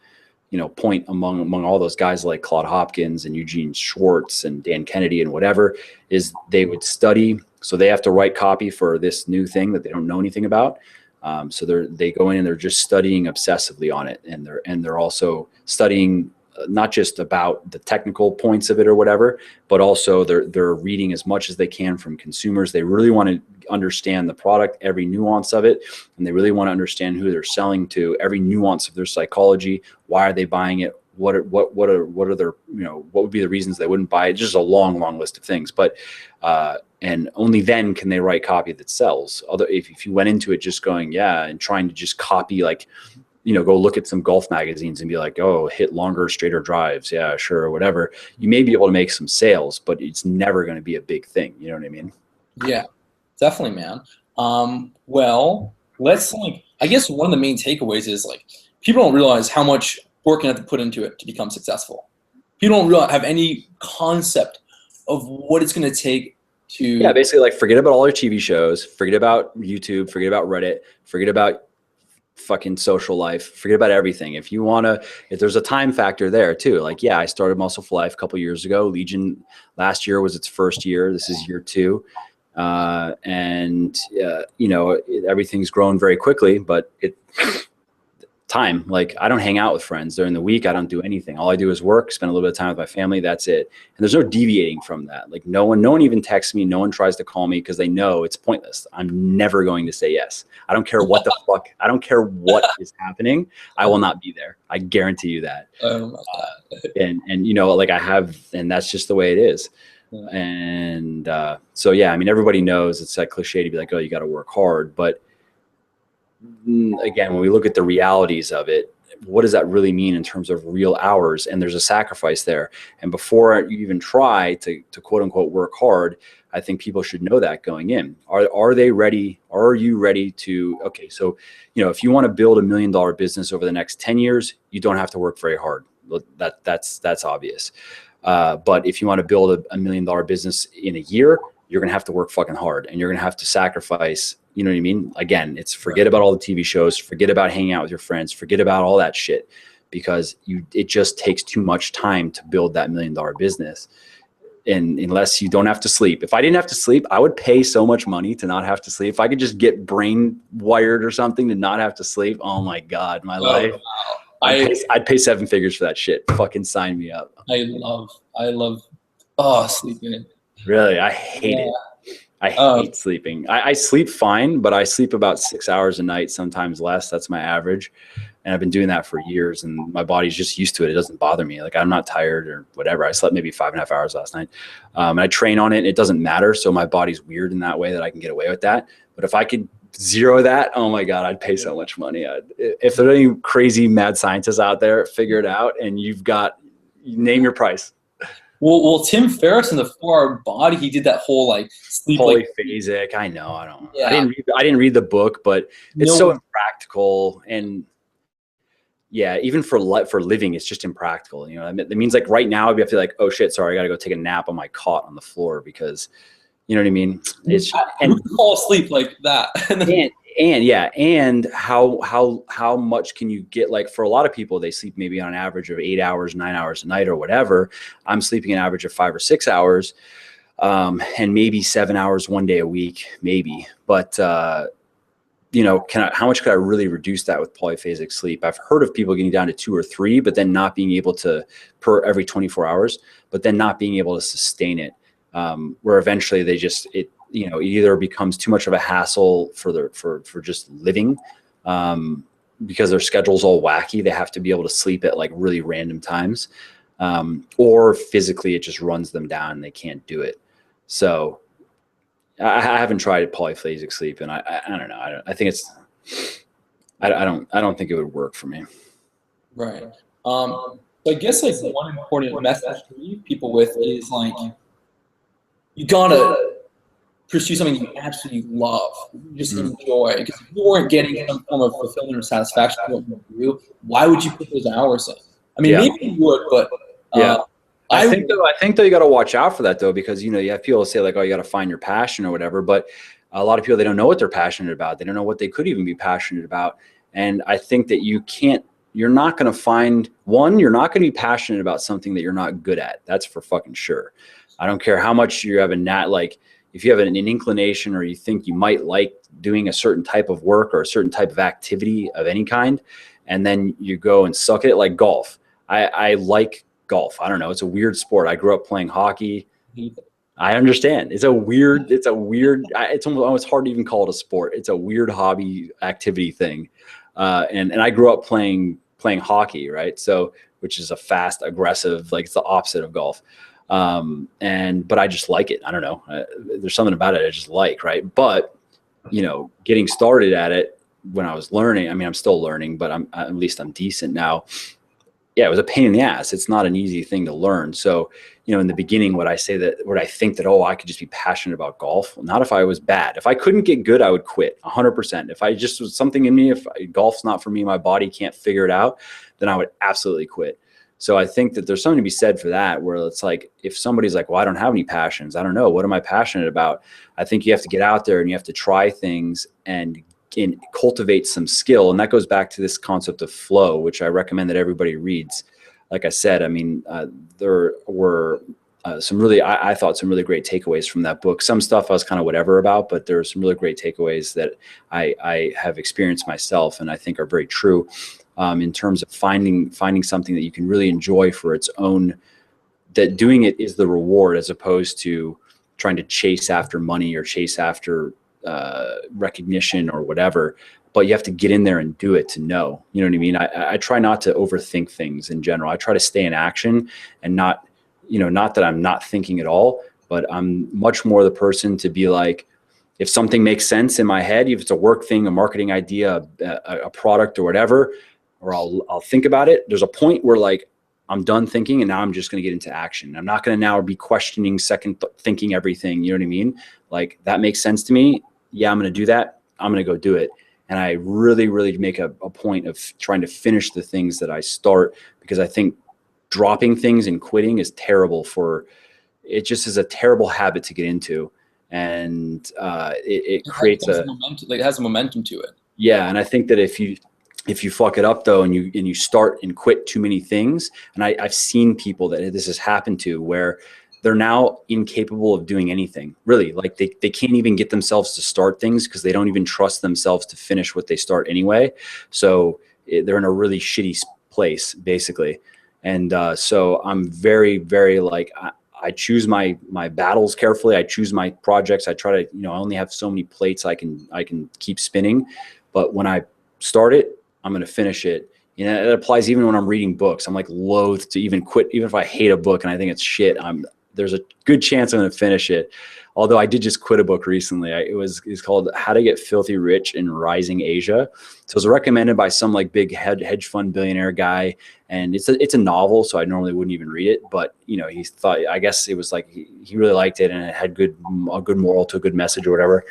you know, point among all those guys like Claude Hopkins and Eugene Schwartz and Dan Kennedy and whatever, is they would study. So they have to write copy for this new thing that they don't know anything about. So they go in and they're just studying obsessively on it, and they're also studying not just about the technical points of it or whatever, but also they're reading as much as they can from consumers. They really want to understand the product, every nuance of it, and they really want to understand who they're selling to, every nuance of their psychology. Why are they buying it? What are their, you know, what would be the reasons they wouldn't buy it? Just a long list of things. But and only then can they write copy that sells. If you went into it just going, yeah, and trying to just copy, like, you know, go look at some golf magazines and be like, oh, hit longer, straighter drives. Yeah, sure. Or whatever. You may be able to make some sales, but it's never going to be a big thing. You know what I mean? yeah, definitely, man. Well, let's, like, I guess one of the main takeaways is, like, people don't realize how much work you have to put into it to become successful. People don't have any concept of what it's going to take to. Yeah, basically, like, forget about all your TV shows, forget about YouTube, forget about Reddit, forget about fucking social life, forget about everything. If there's a time factor there too. Like, yeah, I started Muscle for Life a couple years ago. Legion last year was its first year. This is year 2. And you know, everything's grown very quickly, but time. Like I don't hang out with friends during the week. I don't do anything. All I do is work, spend a little bit of time with my family. That's it. And there's no deviating from that. Like no one even texts me. No one tries to call me because they know it's pointless. I'm never going to say yes. I don't care what the fuck. I don't care what is happening. I will not be there. I guarantee you that. Oh my God. And you know, like I have, and that's just the way it is. Yeah. And so, yeah, I mean, everybody knows it's that cliche to be like, oh, you got to work hard. But again, when we look at the realities of it, what does that really mean in terms of real hours? And there's a sacrifice there. And before you even try to quote unquote work hard, I think people should know that going in. Are they ready? Are you ready to, okay, so, you know, if you want to build $1 million business over the next 10 years, you don't have to work very hard. That's obvious. But if you want to build a $1 million business in a year, you're going to have to work fucking hard, and you're going to have to sacrifice. You know what I mean? Again, it's forget about all the TV shows, forget about hanging out with your friends, forget about all that shit, because it just takes too much time to build that $1 million business. And unless you don't have to sleep. If I didn't have to sleep, I would pay so much money to not have to sleep. If I could just get brain wired or something to not have to sleep, oh my God, my life. Wow. I'd pay 7 figures for that shit. Fucking sign me up. I love sleeping. Really? I hate it. I hate sleeping. I sleep fine, but I sleep about 6 hours a night, sometimes less. That's my average. And I've been doing that for years, and my body's just used to it. It doesn't bother me. Like I'm not tired or whatever. I slept maybe 5.5 hours last night. And I train on it, and it doesn't matter. So my body's weird in that way that I can get away with that. But if I could zero that, oh my God, I'd pay so much money. If there are any crazy mad scientists out there, figure it out. And name your price. Well, Tim Ferriss in the 4 Hour Body, he did that whole like sleep polyphasic. I know. Yeah. I didn't read the book, but it's so impractical. And yeah, even for living, it's just impractical. You know, that means like right now I'd be like, oh shit, sorry, I got to go take a nap on my cot on the floor because, you know what I mean? It's and fall asleep like that. and how much can you get? Like for a lot of people, they sleep maybe on an average of 8 hours, 9 hours a night or whatever. I'm sleeping an average of 5 or 6 hours, and maybe 7 hours one day a week, maybe. But you know, how much could I really reduce that with polyphasic sleep? I've heard of people getting down to 2 or 3, but then not being able to per every 24 hours, but then not being able to sustain it. Where eventually it either becomes too much of a hassle for just living, because their schedule's all wacky. They have to be able to sleep at like really random times, or physically it just runs them down and they can't do it. So I haven't tried polyphasic sleep, and I don't know. I think I don't think it would work for me. Right. So I guess like one important message to leave people with is like, you gotta pursue something you absolutely love, you just enjoy. Because if you weren't getting some form of fulfillment or satisfaction from what you do, why would you put those hours in? I mean, maybe you would, but I think though you got to watch out for that though, because you know you have people say like, oh, you got to find your passion or whatever, but a lot of people, they don't know what they're passionate about. They don't know what they could even be passionate about. And I think that you're not going to find you're not going to be passionate about something that you're not good at. That's for fucking sure. I don't care how much you have like if you have an inclination or you think you might like doing a certain type of work or a certain type of activity of any kind, and then you go and suck at it, like golf. I like golf. I don't know. It's a weird sport. I grew up playing hockey. I understand. It's almost hard to even call it a sport. It's a weird hobby activity thing. And I grew up playing hockey, right? So, which is a fast, aggressive, like it's the opposite of golf. But I just like it. I don't know. There's something about it I just like, right? But, you know, getting started at it when I was learning, I mean, I'm still learning, but at least I'm decent now. Yeah, it was a pain in the ass. It's not an easy thing to learn. So, you know, in the beginning, would I think that, oh, I could just be passionate about golf? Well, not if I was bad. If I couldn't get good, I would quit 100%. If I just was something in me, if golf's not for me, my body can't figure it out, then I would absolutely quit. So I think that there's something to be said for that, where it's like, if somebody's like, well, I don't have any passions. I don't know. What am I passionate about? I think you have to get out there and you have to try things and cultivate some skill. And that goes back to this concept of flow, which I recommend that everybody reads. Like I said, I mean, there were I thought some really great takeaways from that book. Some stuff I was kind of whatever about, but there are some really great takeaways that I have experienced myself and I think are very true. in terms of finding something that you can really enjoy for its own, that doing it is the reward, as opposed to trying to chase after money or chase after recognition or whatever. But you have to get in there and do it to know, you know what I mean? I try not to overthink things in general. I try to stay in action and not, not that I'm not thinking at all, but I'm much more the person to be like, if something makes sense in my head, if it's a work thing, a marketing idea, a product or whatever, or I'll think about it. There's a point where like, I'm done thinking and now I'm just going to get into action. I'm not going to now be questioning, thinking everything. You know what I mean? Like, that makes sense to me. Yeah, I'm going to do that. I'm going to go do it. And I really, really make a point of trying to finish the things that I start, because I think dropping things and quitting is terrible it just is a terrible habit to get into. And it creates it has a momentum to it. Yeah. And I think that if you fuck it up though, and you start and quit too many things, and I've seen people that this has happened to, where they're now incapable of doing anything, really. Like they can't even get themselves to start things because they don't even trust themselves to finish what they start anyway. So they're in a really shitty place, basically. And so I'm very, very like, I choose my battles carefully. I choose my projects. I try to, I only have so many plates I can keep spinning. But when I start it, I'm going to finish it. It applies even when I'm reading books. I'm like loath to even quit, even if I hate a book and I think it's shit. There's a good chance I'm going to finish it. Although I did just quit a book recently. It's called How to Get Filthy Rich in Rising Asia. So it was recommended by some like big hedge fund billionaire guy. And it's a novel, so I normally wouldn't even read it. But, he thought, I guess it was like, he really liked it and it had a good moral to a good message or whatever.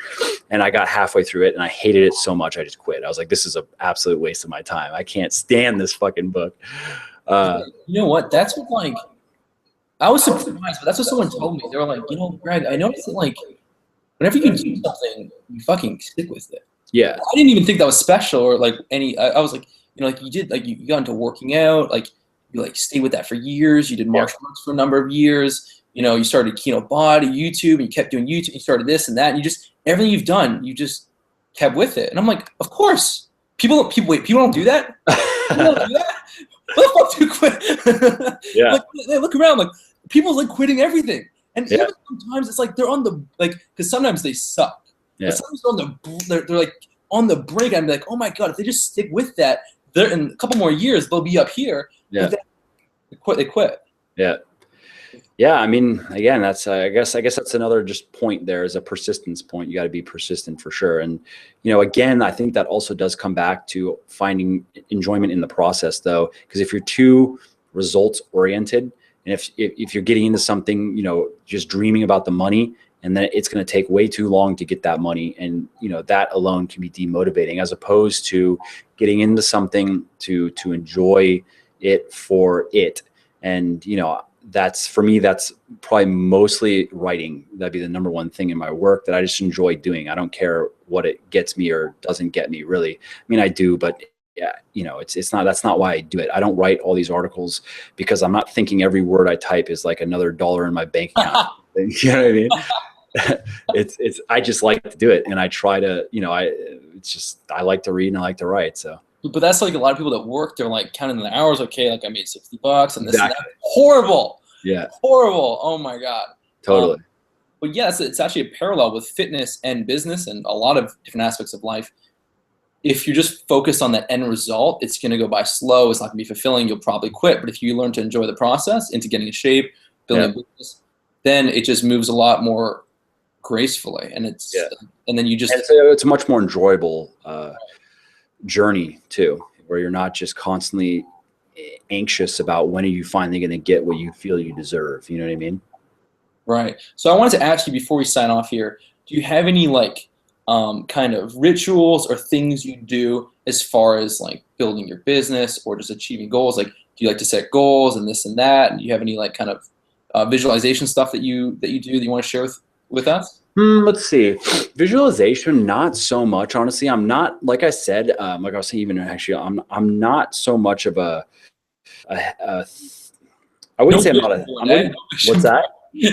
And I got halfway through it and I hated it so much I just quit. I was like, this is an absolute waste of my time. I can't stand this fucking book. You know what? That's what like, I was surprised, but that's what someone told me. They were like, Greg, I noticed that like, whenever you do something, you fucking stick with it. Yeah. I didn't even think that was special or like I was like, like you did, like you got into working out, like you like stayed with that for years. You did martial arts for a number of years. You started Kinobody, YouTube, and you kept doing YouTube. You started this and that, and everything you've done, you just kept with it. And I'm like, of course, people don't do that. People don't do that. What the fuck do you quit? Yeah. Like, look around, like people like quitting everything, and even sometimes it's like they're on the because sometimes they suck. Yeah. But sometimes they're like on the brink. I'm like, oh my god, if they just stick with that, they're in a couple more years they'll be up here. Yeah. They quit. Yeah. Yeah. I mean, again, that's I guess that's another just point. There is a persistence point. You got to be persistent for sure. And again, I think that also does come back to finding enjoyment in the process, though, because if you're too results oriented, and if you're getting into something, just dreaming about the money, and then it's going to take way too long to get that money, and that alone can be demotivating, as opposed to getting into something to enjoy it for it. And that's, for me, that's probably mostly writing. That'd be the number one thing in my work that I just enjoy doing. I don't care what it gets me or doesn't get me, really. I mean, I do, but yeah, that's not why I do it. I don't write all these articles because I'm not thinking every word I type is like another dollar in my bank account. You know what I mean? I just like to do it, and I try to, I like to read and I like to write. So. But that's like a lot of people that work, they're like counting the hours. Okay, like I made $60 and this and that. Horrible. Yeah. Horrible. Oh my god. Totally. But yes, it's actually a parallel with fitness and business and a lot of different aspects of life. If you're just focused on that end result, it's going to go by slow. It's not going to be fulfilling. You'll probably quit. But if you learn to enjoy the process, into getting in shape, building a business, then it just moves a lot more gracefully. And and then you just, it's a much more enjoyable journey too, where you're not just constantly anxious about when are you finally going to get what you feel you deserve. You know what I mean? Right. So I wanted to ask you before we sign off here, do you have any like kind of rituals or things you do as far as like building your business or just achieving goals? Like, do you like to set goals and this and that? And do you have any like kind of visualization stuff that you do that you want to share with us? Let's see. Visualization, not so much, honestly. I'm not, like I said, like I was saying, even actually, I'm not so much of I wouldn't say I'm not what's that?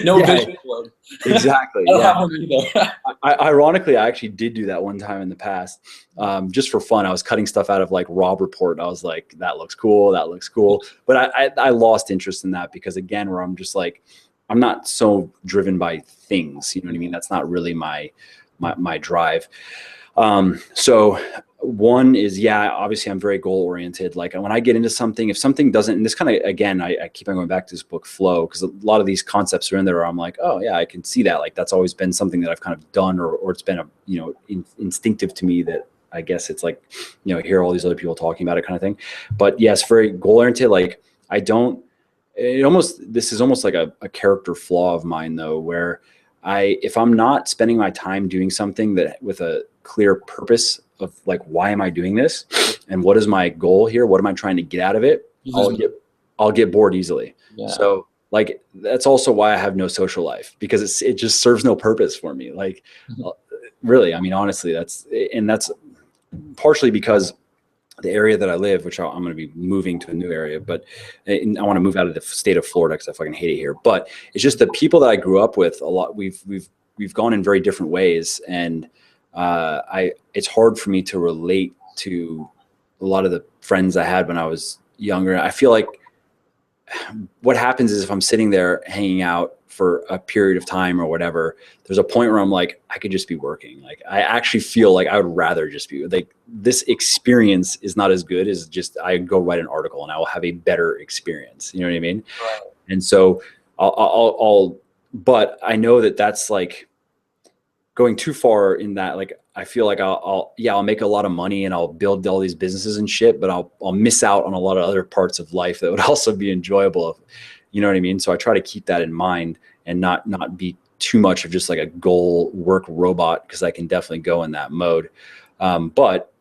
No Yeah, vision board. exactly. I don't Yeah. have one either. Ironically, I actually did do that one time in the past, just for fun. I was cutting stuff out of like Rob Report. And I was like, that looks cool. That looks cool. But I lost interest in that because, again, where I'm just like, I'm not so driven by things. You know what I mean? That's not really my drive. So one is, yeah, obviously I'm very goal oriented. Like when I get into something, if something doesn't, and this kind of, again, I keep on going back to this book Flow, because a lot of these concepts are in there where I'm like, oh yeah, I can see that. Like that's always been something that I've kind of done, or it's been instinctive to me that I guess it's like, hear all these other people talking about it kind of thing. But yes, very goal oriented. Like this is almost like a character flaw of mine though, where if I'm not spending my time doing something that with a clear purpose of like, why am I doing this? And what is my goal here? What am I trying to get out of it? I'll get bored easily. Yeah. So like, that's also why I have no social life, because it just serves no purpose for me. Like really, I mean, honestly, that's partially because the area that I live, which I'm going to be moving to a new area, but I want to move out of the state of Florida because I fucking hate it here. But it's just the people that I grew up with a lot. We've gone in very different ways, and it's hard for me to relate to a lot of the friends I had when I was younger. I feel like what happens is if I'm sitting there hanging out for a period of time or whatever, there's a point where I'm like, I could just be working. Like, I actually feel like I would rather just be like, this experience is not as good as just, I go write an article and I will have a better experience. You know what I mean? Right. And so but I know that that's like going too far in that. Like, I feel like I'll make a lot of money and I'll build all these businesses and shit, but I'll miss out on a lot of other parts of life that would also be enjoyable. You know what I mean? So I try to keep that in mind and not be too much of just like a goal work robot, because I can definitely go in that mode. But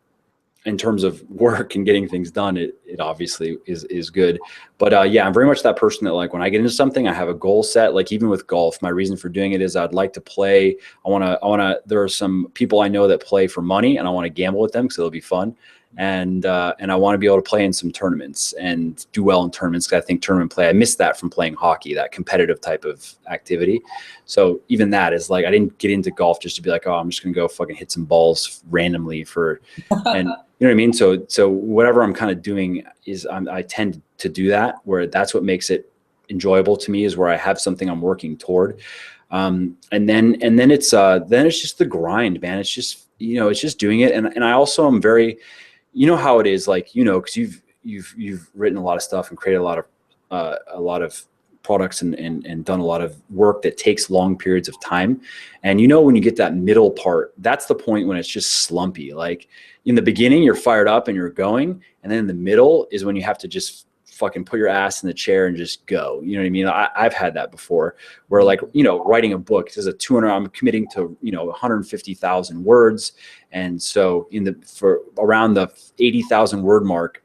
in terms of work and getting things done, it obviously is good. But yeah, I'm very much that person that, like, when I get into something, I have a goal set. Like even with golf, my reason for doing it is I'd like to play. There are some people I know that play for money, and I want to gamble with them because it'll be fun. And I want to be able to play in some tournaments and do well in tournaments, because I think tournament play, I missed that from playing hockey, that competitive type of activity. So even that is like, I didn't get into golf just to be like, oh, I'm just going to go fucking hit some balls randomly and you know what I mean? So whatever I'm kind of doing is I tend to do that, where that's what makes it enjoyable to me, is where I have something I'm working toward. And then it's just the grind, man. It's just, it's just doing it. And I also am very, you know how it is, like, because you've written a lot of stuff and created a lot of products and done a lot of work that takes long periods of time. And when you get that middle part, that's the point when it's just slumpy. Like in the beginning, you're fired up and you're going, and then in the middle is when you have to just fucking put your ass in the chair and just go. You know what I mean? I've had that before, where like, writing a book is I'm committing to, 150,000 words. And so for around the 80,000 word mark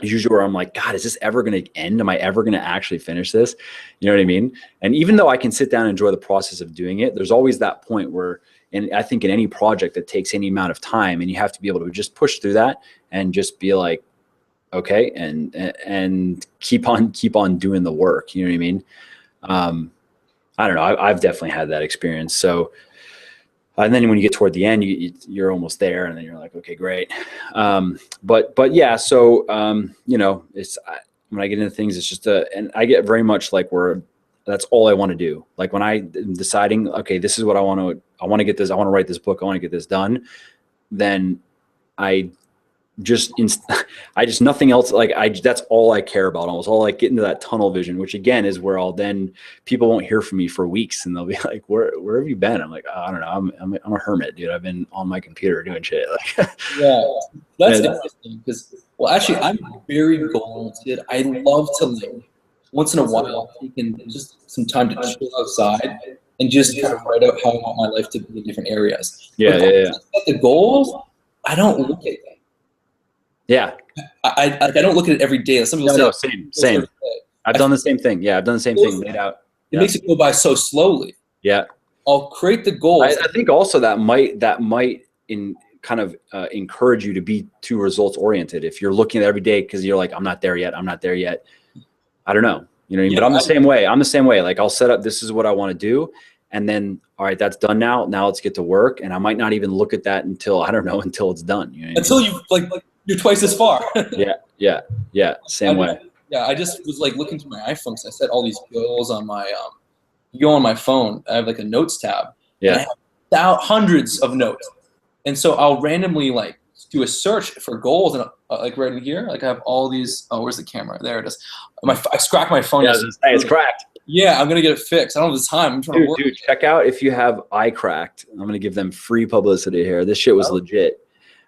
is usually where I'm like, God, is this ever going to end? Am I ever going to actually finish this? You know what I mean? And even though I can sit down and enjoy the process of doing it, there's always that point where, and I think in any project that takes any amount of time, and you have to be able to just push through that and just be like, okay, and keep on doing the work. You know what I mean? I don't know. I've definitely had that experience. So, and then when you get toward the end, you're almost there, and then you're like, okay, great. But yeah. So it's when I get into things, it's just and I get very much like where that's all I want to do. Like when I'm deciding, okay, this is what I want to get this. I want to write this book. I want to get this done. Then I just nothing else. Like that's all I care about. Almost all, like, get into that tunnel vision, which again is where people won't hear from me for weeks, and they'll be like, where have you been? I'm like, oh, I don't know. I'm a hermit, dude. I've been on my computer doing shit. Like, yeah, that's interesting, because, well, actually, I'm very goal oriented. I love to, like, once in a while, taking just some time to chill outside and just kind of write out how I want my life to be in different areas. Yeah. The goals, I don't look at them. Yeah. I don't look at it every day. Some people say, same. I've done the same thing. Yeah, I've done the same thing. Laid out. It makes it go by so slowly. Yeah. I'll create the goals. I think also that might encourage you to be too results oriented. If you're looking at every day because you're like, I'm not there yet. I don't know. You know what I mean? Yeah, But I'm the same way. I'm the same way. Like I'll set up, this is what I want to do. And then, all right, that's done now. Now let's get to work. And I might not even look at that until, I don't know, until it's done. You know what I until mean? you like you're twice as far. Yeah. Same way. I just was like looking through my iPhone because I set all these goals on my you go on my phone. I have like a notes tab, and I Yeah. have hundreds of notes. And so I'll randomly like do a search for goals, and like right in here, like I have all these. Oh, where's the camera? There it is. I cracked my phone. Yeah, I was gonna say, it's cracked. Yeah, I'm gonna get it fixed. I don't have the time. I'm trying to work. Dude, check out if you have iCracked. I'm gonna give them free publicity here. This shit was legit.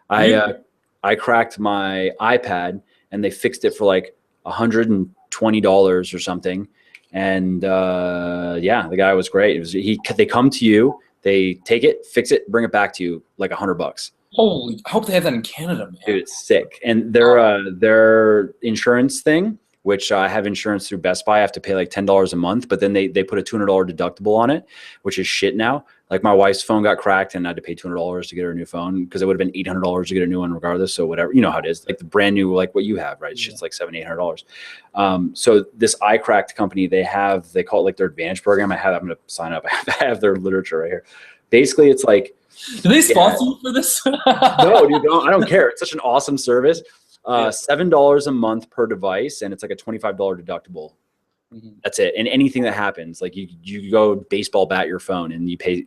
I cracked my iPad and they fixed it for like $120 or something. And yeah, the guy was great. It was they come to you, they take it, fix it, bring it back to you like $100. Holy! I hope they have that in Canada, man. Dude, it's sick. And their insurance thing, which I have insurance through Best Buy, I have to pay like $10 a month, but then they put a $200 deductible on it, which is shit now. Like my wife's phone got cracked and I had to pay $200 to get her a new phone because it would have been $800 to get a new one regardless. So whatever, you know how it is, like the brand new, like what you have, right? Shit's like $700-800. So this iCracked company, they call it like their Advantage program. I'm going to sign up. I have their literature right here. Basically it's like, do they sponsor you for this? No, dude, I don't care. It's such an awesome service. $7 a month per device, and it's like a $25 deductible. That's it. And anything that happens, like you go baseball bat your phone and you pay,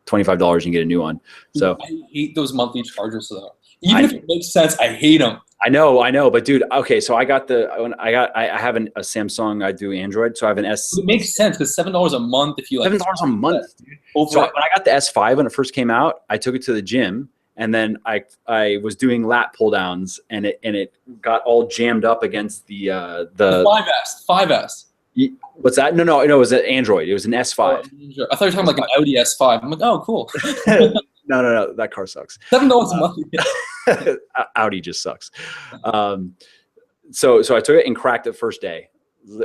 $25 and get a new one. So I hate those monthly charges though. Even if it makes sense, I hate them. I know, but dude, okay. So I have a Samsung, I do Android. So I have an S. It makes sense because $7 a month if you like. $7 a month, dude. So when I got the S5 when it first came out, I took it to the gym. And then I was doing lat pull downs and it got all jammed up against the 5S. What's that? No, it was an Android. It was an S5. Oh, I thought you were talking like an Audi S5. I'm like, oh, cool. No, that car sucks. $7 a month. Audi just sucks. So I took it and cracked it first day.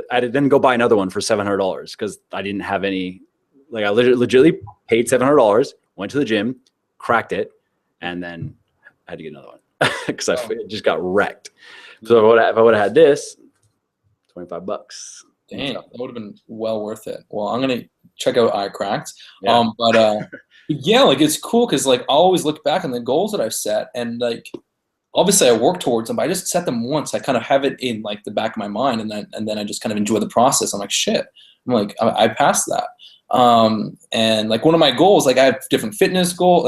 I did then go buy another one for $700 because I didn't have any. Like I legitimately paid $700, went to the gym, cracked it. And then I had to get another one because it just got wrecked. So if I would have had this, $25. Dang, that would have been well worth it. Well, I'm gonna check out iCracked. Yeah. Yeah, like it's cool because like I always look back on the goals that I've set, and like obviously I work towards them, but I just set them once. I kind of have it in like the back of my mind, and then I just kind of enjoy the process. I'm like, shit. I'm like, I passed that. And like one of my goals, like I have different fitness goals,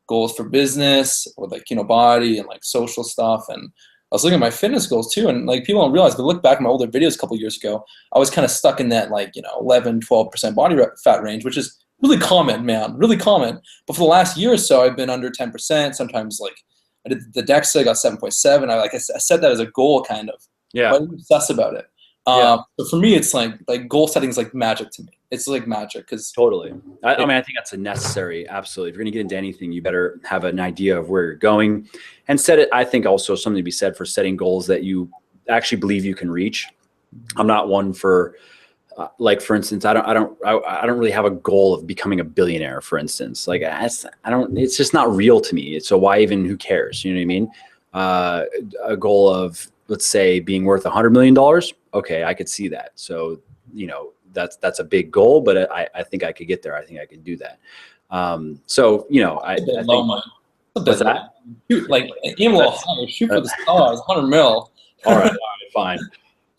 goals for business with like Kinobody and like social stuff. And I was looking at my fitness goals too. And like people don't realize, but look back at my older videos a couple years ago, I was kind of stuck in that like, 11-12% body fat range, which is really common, man, really common. But for the last year or so, I've been under 10%. Sometimes like I did the DEXA, I got 7.7. I set that as a goal kind of. Yeah. But I'm obsessed about it. But for me, it's like goal setting is like magic to me. It's like magic because totally. I mean, I think that's a necessary. Absolutely. If you're going to get into anything, you better have an idea of where you're going and set it. I think also something to be said for setting goals that you actually believe you can reach. I'm not one for like, for instance, I don't really have a goal of becoming a billionaire, for instance. Like it's just not real to me. So why even, who cares? You know what I mean? A goal of, let's say, being worth $100 million. Okay, I could see that. So, that's a big goal, but I think I could get there. I think I could do that. So, I think what's that? Shoot, like aim a little higher. Shoot for the stars. 100 mil. All right, fine.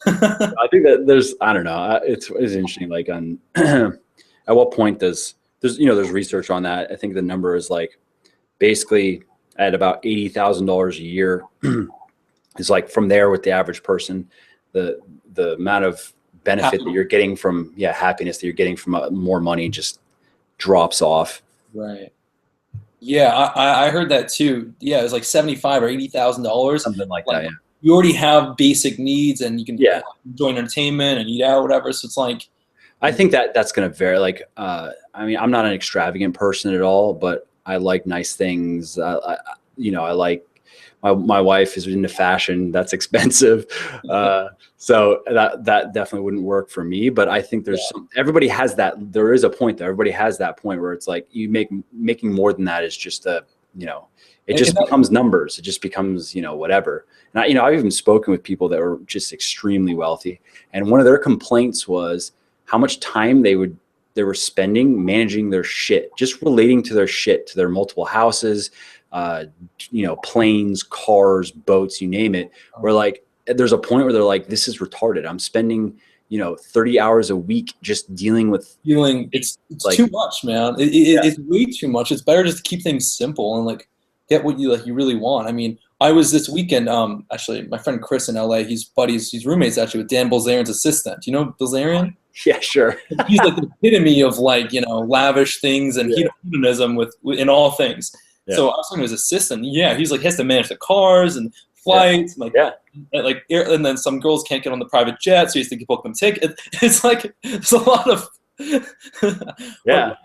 I think that I don't know. It's interesting. Like on at what point there's research on that. I think the number is like basically at about $80,000 a year. Is like from there with the average person, the amount of benefit that you're getting from happiness that you're getting from more money just drops off. Right. Yeah, I heard that too. Yeah, it was like $75,000 or $80,000. Something like that. Yeah. You already have basic needs, and you can enjoy entertainment and eat out, whatever. So it's like, I think that's going to vary. Like, I mean, I'm not an extravagant person at all, but I like nice things. I like. My wife is into fashion. That's expensive. So that definitely wouldn't work for me. But I think everybody has that. There is a point there. Everybody has that point where it's like making more than that is just it just becomes numbers. It just becomes, whatever. And I've even spoken with people that were just extremely wealthy. And one of their complaints was how much time they were spending managing their shit, just relating to their shit, to their multiple houses, planes, cars, boats, you name it. Where like, there's a point where they're like, this is retarded. I'm spending, 30 hours a week just dealing with it's like, too much, man. It's way too much. It's better just to keep things simple and like get what you really want. I mean, I was this weekend, actually my friend Chris in LA, he's roommates actually with Dan Bilzerian's assistant. Do you know Bilzerian? Yeah, sure. He's like the epitome of like, lavish things and hedonism in all things. Yeah. So I was talking to his assistant. Yeah, he's like, he has to manage the cars and flights, and then some girls can't get on the private jet, so he has to book them tickets. It's like there's a lot of yeah.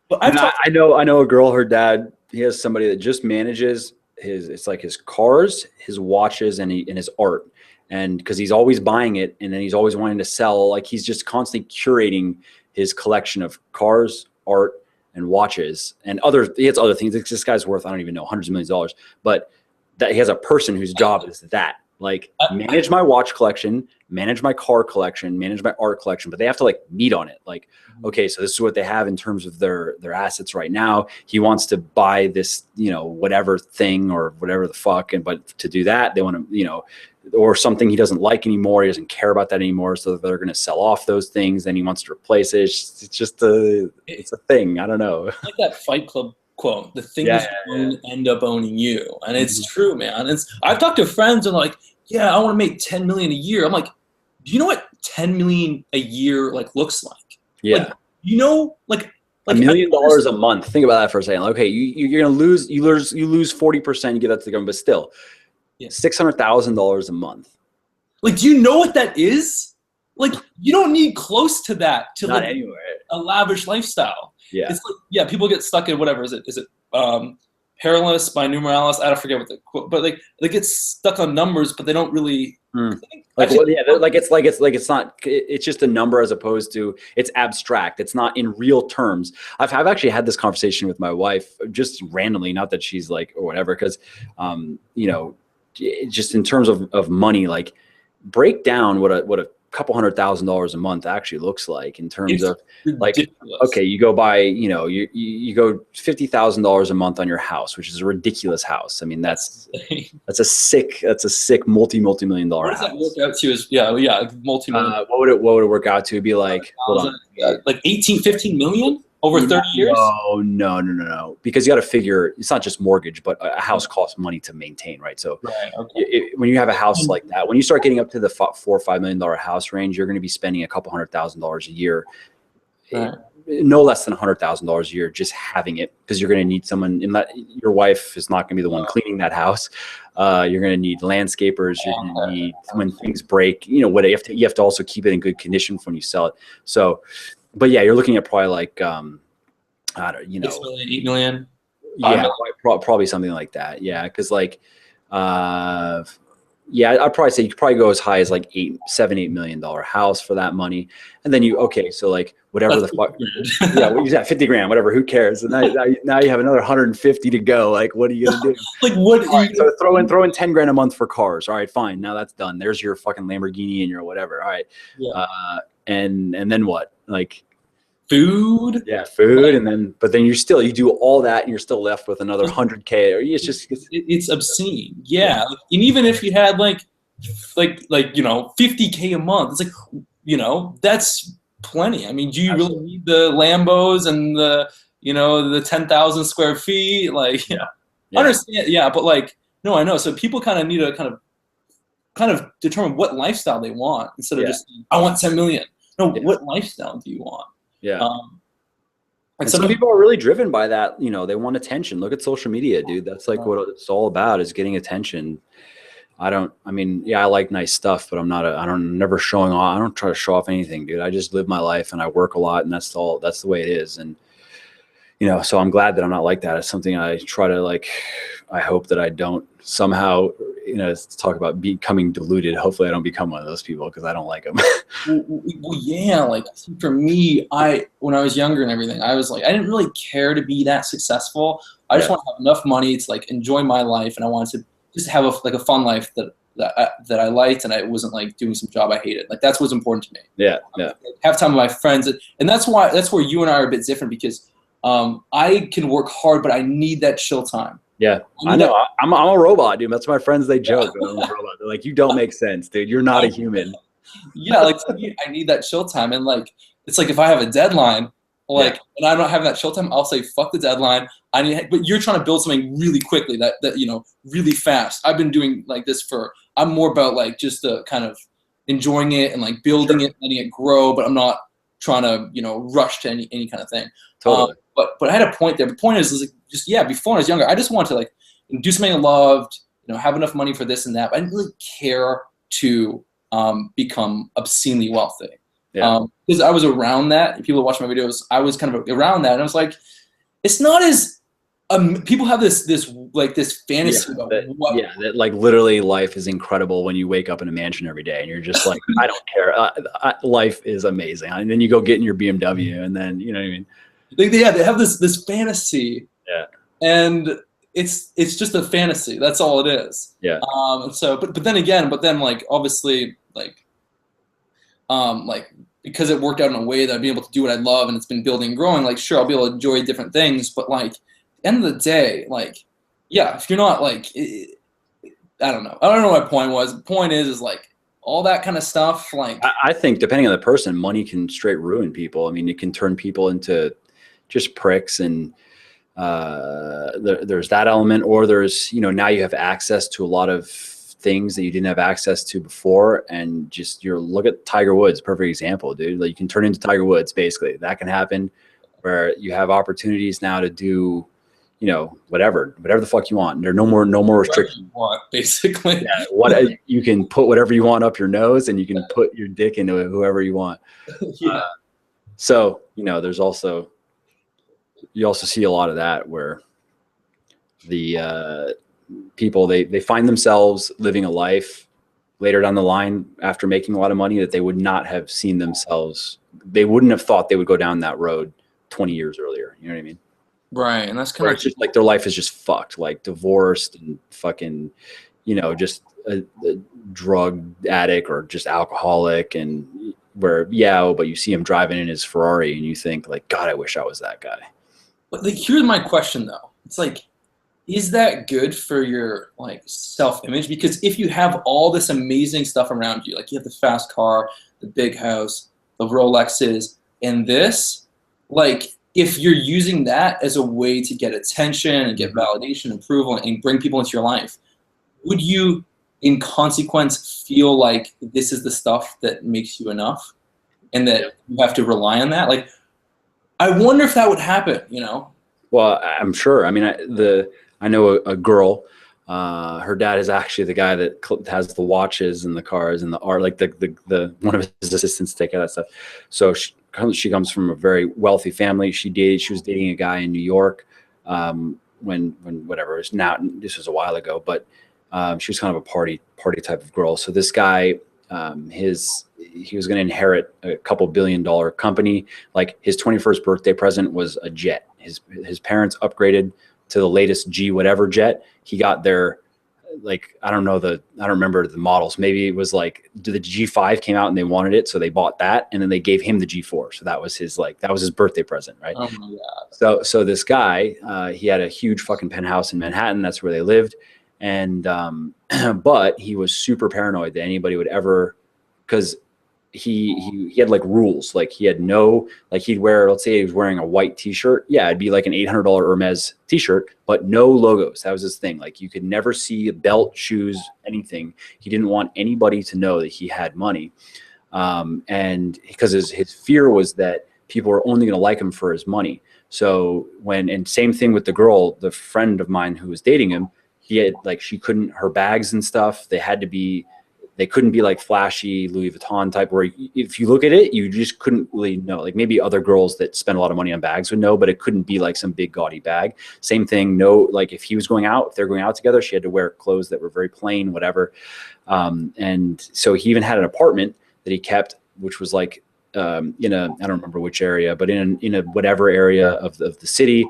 But I know a girl. Her dad, he has somebody that just manages his cars, his watches, and his art. And because he's always buying it, and then he's always wanting to sell. Like he's just constantly curating his collection of cars, art, and watches, and he has other things. This guy's worth, I don't even know, hundreds of millions of dollars. But that he has a person whose job is that, like, manage my watch collection, manage my car collection, manage my art collection, but they have to like meet on it. Like, okay, so this is what they have in terms of their assets right now. He wants to buy this, whatever thing or whatever the fuck. And, but to do that, they want to, or something he doesn't like anymore. He doesn't care about that anymore. So they're going to sell off those things. Then he wants to replace it. It's a thing. I don't know. Like that Fight Club quote, the things you own end up owning you. And it's true, man. I've talked to friends and like, yeah, I want to make 10 million a year. I'm like, do you know what 10 million a year like looks like? Yeah. Like $1 million a month. Think about that for a second. Okay, you're gonna lose 40%, you give that to the government, but still, $600,000 a month. Like, do you know what that is? Like, you don't need close to that to not live anywhere. A lavish lifestyle. Yeah. It's like, people get stuck in whatever is it Perilous by Numeralis. I don't forget what the quote, but like they get stuck on numbers, but they don't really. It's just a number as opposed to it's abstract. It's not in real terms. I've actually had this conversation with my wife just randomly, not that she's like or whatever, because just in terms of money, like break down what a couple $100,000 a month actually looks like in terms of like, okay, you go buy, you go $50,000 a month on your house, which is a ridiculous house. I mean, that's a sick multi-million dollar house. What does that work out to multi-million? What would it work out to? It'd be like, hold on. Like 15 million over 30 years? No. Because you got to figure it's not just mortgage, but a house costs money to maintain, right? So when you have a house like that, when you start getting up to the $4 or $5 million house range, you're going to be spending a couple $100,000 a year, no less than $100,000 a year, just having it, because you're going to need someone. Your wife is not going to be the one cleaning that house. You're going to need landscapers. You're going to need, when things break, you have to also keep it in good condition when you sell it. So. But yeah, you're looking at probably like, I don't, 6 million, 8 million. Yeah, probably something like that. Yeah, because like, I'd probably say you could probably go as high as like $7-8 million house for that money, and then so like whatever that's the fuck, 50 grand, whatever. Who cares? And now you have another 150 to go. Like, what are you gonna do? Like what? Right, so throw in 10 grand a month for cars. All right, fine. Now that's done. There's your fucking Lamborghini and your whatever. All right. Yeah. And then what? Like food? Yeah, food, but then you do all that, and you're still left with another 100K. Or it's obscene. Yeah, and even if you had like 50K a month, it's like that's plenty. I mean, do you really need the Lambos and the 10,000 square feet? Like, understand? Yeah, but like, no, I know. So people kind of need to kind of determine what lifestyle they want instead of just I want 10 million. No, what lifestyle do you want? Yeah. And some people are really driven by that. They want attention. Look at social media, dude. That's like what it's all about, is getting attention. I like nice stuff, but I'm never showing off. I don't try to show off anything, dude. I just live my life and I work a lot, and that's the way it is. And, so I'm glad that I'm not like that. It's something I try to I hope that I don't somehow, talk about becoming deluded. Hopefully I don't become one of those people, because I don't like them. Well, yeah. Like for me, when I was younger and everything, I was like, I didn't really care to be that successful, I just want to have enough money to like enjoy my life, and I wanted to just have a fun life that I liked, and I wasn't like doing some job I hated. Like that's what's important to me. Yeah. Have time with my friends, and that's where you and I are a bit different, because I can work hard, but I need that chill time. Yeah, I know. I'm a robot, dude. That's my friends. They joke. I'm a robot. They're like, you don't make sense, dude. You're not a human. Yeah, like to me, I need that chill time, and like it's like if I have a deadline, like and I'm not having that chill time, I'll say fuck the deadline. But you're trying to build something really quickly that really fast. I've been doing like this I'm more about like just kind of enjoying it and like building it, letting it grow. But I'm not trying to rush to any kind of thing. Totally. But I had a point there. The point is like, just before I was younger, I just wanted to like do something I loved, have enough money for this and that. But I didn't really care to become obscenely wealthy. Because I was around that, and people watch my videos, I was kind of around that, and I was like, it's not as people have this fantasy about that like literally life is incredible when you wake up in a mansion every day, and you're just like, I don't care, life is amazing, and then you go get in your BMW, and then you know what I mean. They have this fantasy, and it's just a fantasy. That's all it is. And so, but then like obviously like because it worked out in a way that I'd be able to do what I love, and it's been building and growing. Like sure, I'll be able to enjoy different things, but like at the end of the day, like if you're not like I don't know what my point was. The point is like all that kind of stuff. Like I think depending on the person, money can straight ruin people. I mean, it can turn people into just pricks, and there's that element, or there's now you have access to a lot of things that you didn't have access to before, and just look at Tiger Woods, perfect example, dude. Like you can turn into Tiger Woods, basically. That can happen, where you have opportunities now to do whatever the fuck you want. There are no more restrictions. You want, basically. You can put whatever you want up your nose, and you can put your dick into whoever you want. So there's also, you also see a lot of that where the people they find themselves living a life later down the line after making a lot of money that they would not have seen themselves. They wouldn't have thought they would go down that road 20 years earlier. You know what I mean? Right. And that's kind of just like their life is just fucked, like divorced and fucking, just a drug addict or just alcoholic, and where, but you see him driving in his Ferrari and you think like, God, I wish I was that guy. But like, here's my question though. It's like, is that good for your like self-image? Because if you have all this amazing stuff around you, like you have the fast car, the big house, the Rolexes, and this, like if you're using that as a way to get attention and get validation, approval, and bring people into your life, would you in consequence feel like this is the stuff that makes you enough and that you have to rely on that? Like, I wonder if that would happen, Well, I'm sure. I mean, I know a girl, her dad is actually the guy that has the watches and the cars and the art, like the one of his assistants take care of that stuff. So she comes from a very wealthy family. She was dating a guy in New York when whatever, it was now, this was a while ago, but she was kind of a party type of girl. So this guy, he was going to inherit a couple $1 billion company. Like his 21st birthday present was a jet. His parents upgraded to the latest G whatever jet. He got their, like, I don't remember the models. Maybe it was like the G5 came out and they wanted it, so they bought that, and then they gave him the G4. So that was his birthday present, right? Oh my God. So this guy, he had a huge fucking penthouse in Manhattan. That's where they lived, and but he was super paranoid that anybody would ever, because he had like rules. Like he had he'd wear, let's say he was wearing a white t-shirt. Yeah, it'd be like an $800 Hermes t-shirt, but no logos. That was his thing. Like you could never see a belt, shoes, anything. He didn't want anybody to know that he had money. And because his fear was that people were only going to like him for his money. So and same thing with the girl, the friend of mine who was dating him, he had her bags and stuff, they couldn't be like flashy Louis Vuitton type, where if you look at it, you just couldn't really know. Like maybe other girls that spend a lot of money on bags would know, but it couldn't be like some big gaudy bag. Same thing. No, like if they're going out together, she had to wear clothes that were very plain, whatever. And so he even had an apartment that he kept, which was like I don't remember which area, but in a whatever area of the city,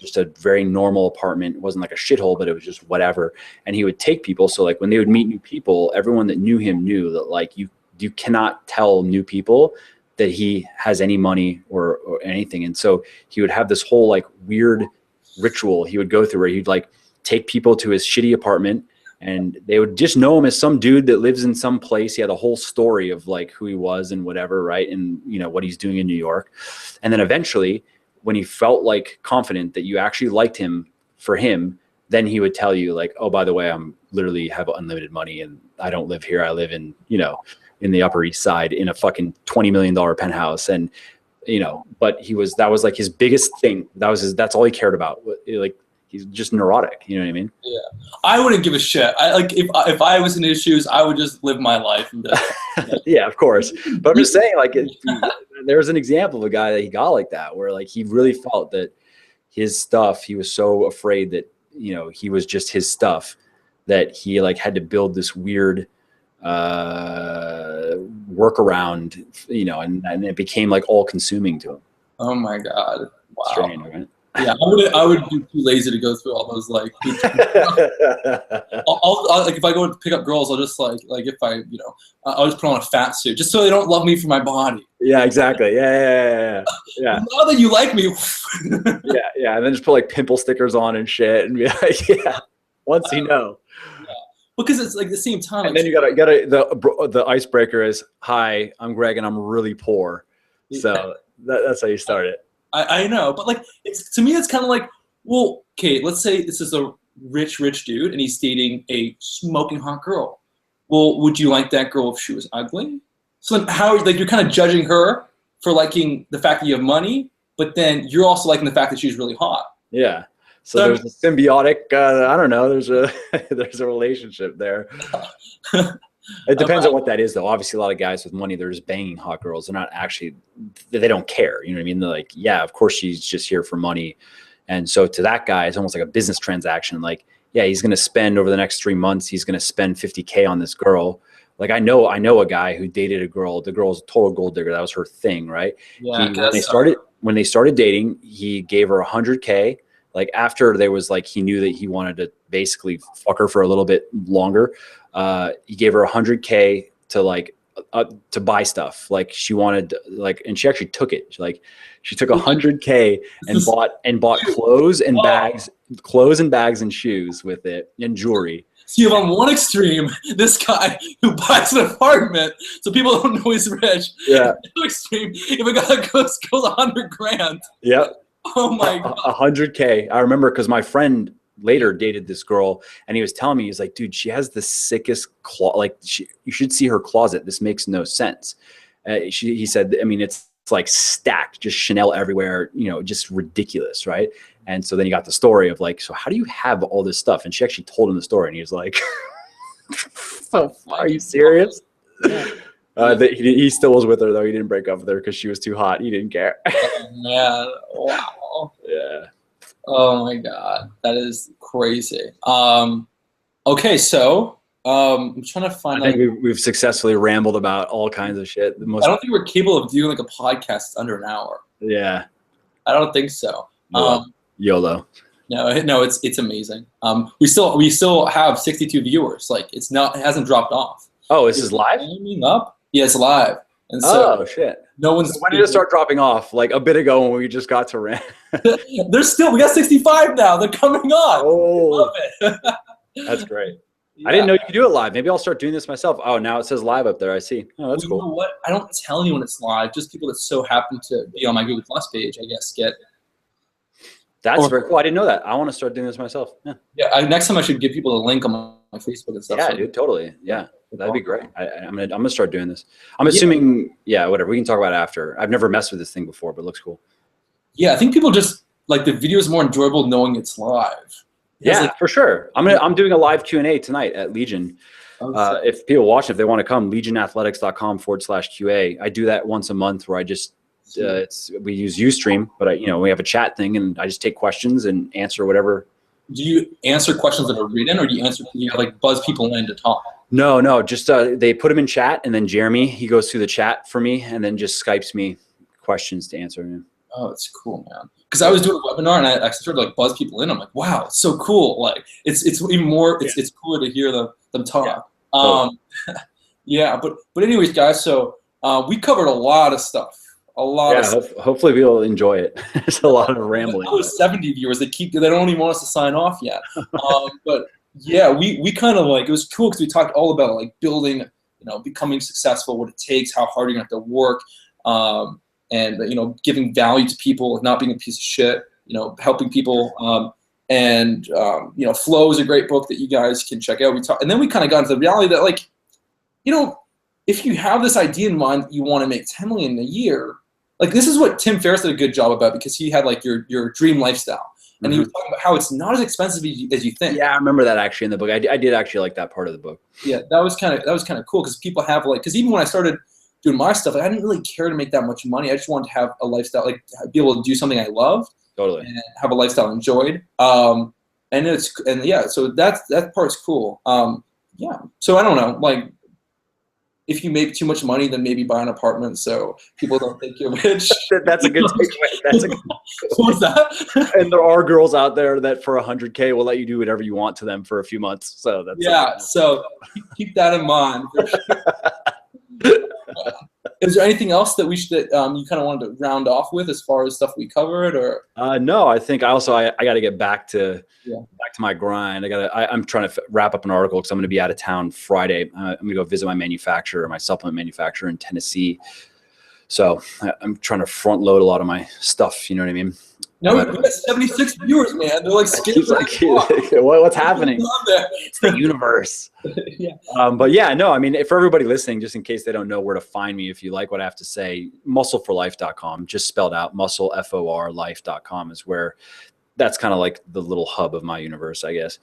just a very normal apartment. It wasn't like a shithole, but it was just whatever. And he would take people. So like when they would meet new people, everyone that knew him knew that like you cannot tell new people that he has any money or anything. And so he would have this whole like weird ritual he would go through where he'd like take people to his shitty apartment, and they would just know him as some dude that lives in some place. He had a whole story of like who he was and whatever, right? And you know what he's doing in New York. And then eventually, when he felt like confident that you actually liked him for him, then he would tell you like, oh, by the way, I'm literally have unlimited money and I don't live here. I live in, you know, in the Upper East Side in a fucking $20 million penthouse. And, you know, but that was like his biggest thing. That's all he cared about. Like, he's just neurotic. You know what I mean? Yeah. I wouldn't give a shit. If I was in his shoes, I would just live my life. And yeah, of course. But I'm just saying, like, there was an example of a guy that he got like that, where like he really felt that his stuff, he was so afraid that, you know, he was just his stuff, that he like had to build this weird workaround, you know, and it became like all consuming to him. Oh my God. Wow. Strange, right? Yeah, I would be too lazy to go through all those like. I'll like if I go to pick up girls, I'll just like if I I'll just put on a fat suit just so they don't love me for my body. Yeah, exactly. Yeah. Now that you like me. yeah, and then just put like pimple stickers on and shit, and be like, yeah. Once you know. Yeah. Because it's like the same time. And then you gotta the icebreaker is, hi, I'm Greg and I'm really poor. So that's how you start it. I know, but like to me, it's kind of like, well, okay, let's say this is a rich dude and he's dating a smoking hot girl. Well, would you like that girl if she was ugly? So then how, like, you're kind of judging her for liking the fact that you have money, but then you're also liking the fact that she's really hot. Yeah. So there's a symbiotic, I don't know, there's a relationship there. It depends on what that is, though. Obviously, a lot of guys with money, they're just banging hot girls. They're not actually, they don't care. You know what I mean? They're like, yeah, of course she's just here for money. And so to that guy, it's almost like a business transaction. Like, yeah, he's going to spend over the next 3 months, he's going to spend $50K on this girl. Like, I know a guy who dated a girl. The girl's a total gold digger. That was her thing, right? Yeah. When they started dating, he gave her $100K. Like, after there was like, he knew that he wanted to basically fuck her for a little bit longer. He gave her $100K to buy stuff. Like, she wanted, like, and she actually took it. She took $100K and bought clothes and bags and shoes with it, and jewelry. So you have on one extreme this guy who buys an apartment so people don't know he's rich. Yeah. The other extreme, if a guy goes $100,000. Yep. Oh my God. $100K. I remember because my friend later dated this girl, and he was telling me, he's like, dude, she has the sickest you should see her closet. This makes no sense. He said, I mean, it's like stacked, just Chanel everywhere, you know, just ridiculous, right? And so then he got the story of like, so how do you have all this stuff? And she actually told him the story, and he was like, so, are you serious? He still was with her, though. He didn't break up with her because she was too hot. He didn't care. Oh, man. Wow. Yeah. Oh my God, that is crazy. Okay, so I'm trying to find. I think we've successfully rambled about all kinds of shit. I don't think we're capable of doing like a podcast under an hour. Yeah, I don't think so. YOLO. No, it's amazing. We still have 62 viewers. Like, it hasn't dropped off. Oh, this is live? Up? Yeah, it's live. And so, oh shit. No one's. When did it start dropping off? Like a bit ago when we just got to rant. We got 65 now. They're coming on. Oh, love it. That's great. Yeah. I didn't know you could do it live. Maybe I'll start doing this myself. Oh, now it says live up there. I see. Oh, that's cool. You know what? I don't tell anyone it's live. Just people that so happen to be on my Google Plus page, I guess, get. That's very cool. I didn't know that. I want to start doing this myself. Yeah. Yeah. Next time I should give people a link on my Facebook and stuff. Yeah, so. Dude. Totally. Yeah. That'd be great. I'm gonna start doing this. I'm assuming, whatever. We can talk about it after. I've never messed with this thing before, but it looks cool. Yeah, I think people just like the video is more enjoyable knowing it's live. Yeah, for sure. I'm doing a live Q&A tonight at Legion. If people watch, if they want to come, legionathletics.com/QA. I do that once a month where I just we use Ustream, but we have a chat thing and I just take questions and answer whatever. Do you answer questions that are written, or do you like buzz people in to talk? No, just they put them in chat, and then Jeremy, he goes through the chat for me and then just Skypes me questions to answer. Oh, it's cool, man. Because I was doing a webinar and I started to like buzz people in. I'm like, wow, it's so cool. Like it's even more it's cooler to hear them talk. Totally. Yeah, but anyways, guys, so we covered a lot of stuff. A lot of stuff. Hopefully people enjoy it. There's a lot of rambling. I was 70 viewers. They don't even want us to sign off yet. But yeah, we kind of like, it was cool because we talked all about like building, you know, becoming successful, what it takes, how hard you're gonna have to work, and you know, giving value to people, not being a piece of shit, you know, helping people. And you know, Flow is a great book that you guys can check out. And then we kind of got into the reality that, like, you know, if you have this idea in mind that you want to make 10 million a year, like this is what Tim Ferriss did a good job about, because he had like your dream lifestyle. And he was talking about how it's not as expensive as you think. Yeah, I remember that actually in the book. I did actually like that part of the book. Yeah, that was kind of cool, because people have like, because even when I started doing my stuff, like, I didn't really care to make that much money. I just wanted to have a lifestyle, like be able to do something I loved, totally, and have a lifestyle I enjoyed. And yeah, so that part's cool. Yeah, so I don't know, like, if you make too much money, then maybe buy an apartment so people don't think you're rich. That's a good takeaway. What's that? And there are girls out there that for $100K will let you do whatever you want to them for a few months. So that's so keep that in mind. Is there anything else that you kind of wanted to round off with as far as stuff we covered, or? No, I think I got to get back to my grind. I'm trying to wrap up an article because I'm going to be out of town Friday. I'm going to go visit my supplement manufacturer in Tennessee. So I'm trying to front load a lot of my stuff. You know what I mean? No, we got 76 viewers, man. They're like, what's happening? It's the universe. Yeah. But yeah, no, I mean, for everybody listening, just in case they don't know where to find me, if you like what I have to say, muscleforlife.com, just spelled out, muscle, FOR, life.com is where, that's kind of like the little hub of my universe, I guess.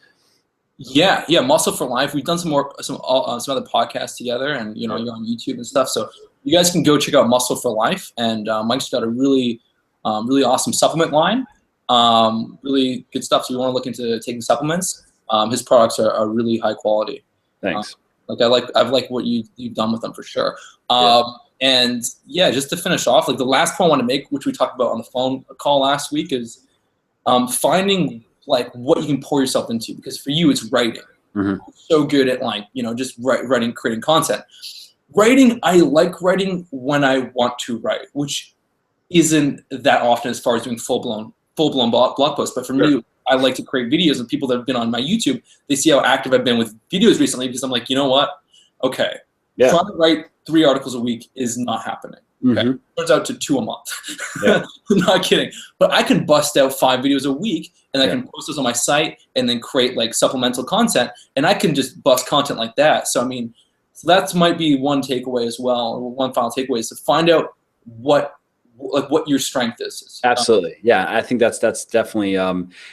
Yeah, Muscle for Life. We've done some other podcasts together, and you know, you're on YouTube and stuff. So you guys can go check out Muscle for Life. And Mike's got a really awesome supplement line. Really good stuff. So you want to look into taking supplements. His products are really high quality. Thanks. I've liked what you've done with them for sure. And yeah, just to finish off, like the last point I want to make, which we talked about on the phone call last week, is finding like what you can pour yourself into, because for you it's writing. You're so good at, like, you know, just writing, creating content. I like writing when I want to write, which isn't that often as far as doing full blown blog posts. But for me, I like to create videos, and people that have been on my YouTube, they see how active I've been with videos recently, because I'm like, you know what? Okay, trying to write 3 articles a week is not happening. Okay, turns out to 2 a month. Not kidding. But I can bust out 5 videos a week, and I can post those on my site, and then create like supplemental content, and I can just bust content like that. So I mean, that might be one takeaway as well, or one final takeaway, is to find out what your strength is. Absolutely. Yeah, I think that's definitely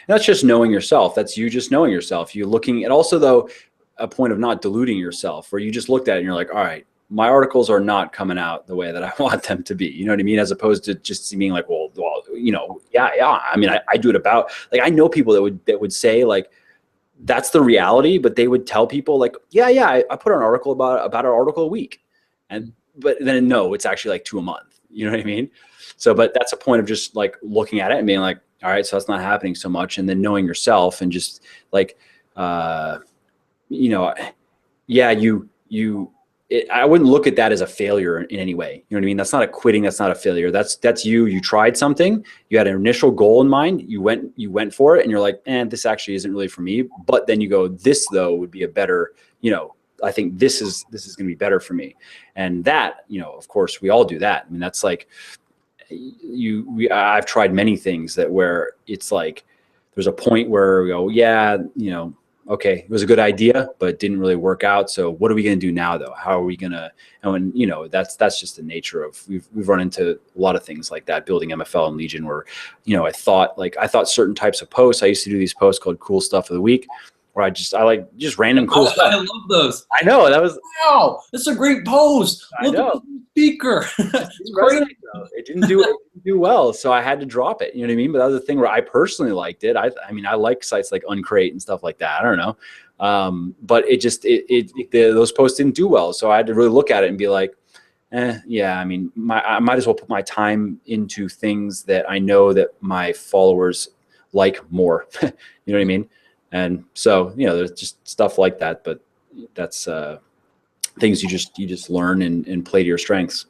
that's just knowing yourself. That's you just knowing yourself. You looking at, also though, a point of not deluding yourself, where you just looked at it and you're like, all right, my articles are not coming out the way that I want them to be. You know what I mean? As opposed to just being like, well, you know, yeah. I mean, I do it about, like, I know people that would say like, that's the reality, but they would tell people like, I put an article about an article a week. But then no, it's actually like 2 a month. You know what I mean? So, but that's a point of just like looking at it and being like, all right, so that's not happening so much. And then knowing yourself and just like, you know, I wouldn't look at that as a failure in any way. You know what I mean? That's not a quitting. That's not a failure. That's you tried something. You had an initial goal in mind. You went for it, and you're like, this actually isn't really for me. But then you go, this though would be a better, you know, I think this is going to be better for me. And that, you know, of course we all do that. I mean, that's like I've tried many things that where it's like, there's a point where we go, you know, okay, it was a good idea, but it didn't really work out. So what are we going to do now though? How are we going to, and when, you know, that's just the nature of, we've run into a lot of things like that, building MFL and Legion, where, you know, I thought certain types of posts, I used to do these posts called Cool Stuff of the Week, where I like just random cool stuff. I love those. I know, that was, wow, it's a great post. I know. At the speaker. It's great. It didn't do well, so I had to drop it. You know what I mean? But that was the thing where I personally liked it. I mean, I like sites like Uncrate and stuff like that. I don't know, but those posts didn't do well, so I had to really look at it and be like, Yeah, I mean, I might as well put my time into things that I know that my followers like more. You know what I mean? And so, there's just stuff like that, but that's things you just learn and play to your strengths.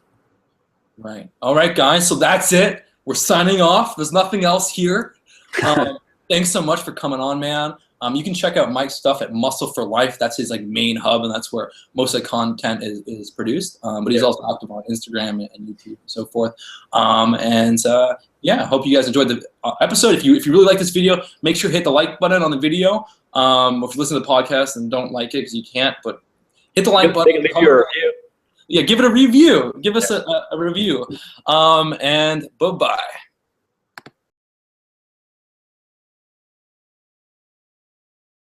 Right. All right, guys. So that's it. We're signing off. There's nothing else here. Thanks so much for coming on, man. You can check out Mike's stuff at Muscle for Life. That's his main hub, and that's where most of the content is produced. But he's also active on Instagram and YouTube and so forth. Yeah, I hope you guys enjoyed the episode. If you really like this video, make sure to hit the like button on the video. If you listen to the podcast and don't like it because you can't, but hit the like button. Yeah, give it a review. Give us a review. And bye-bye.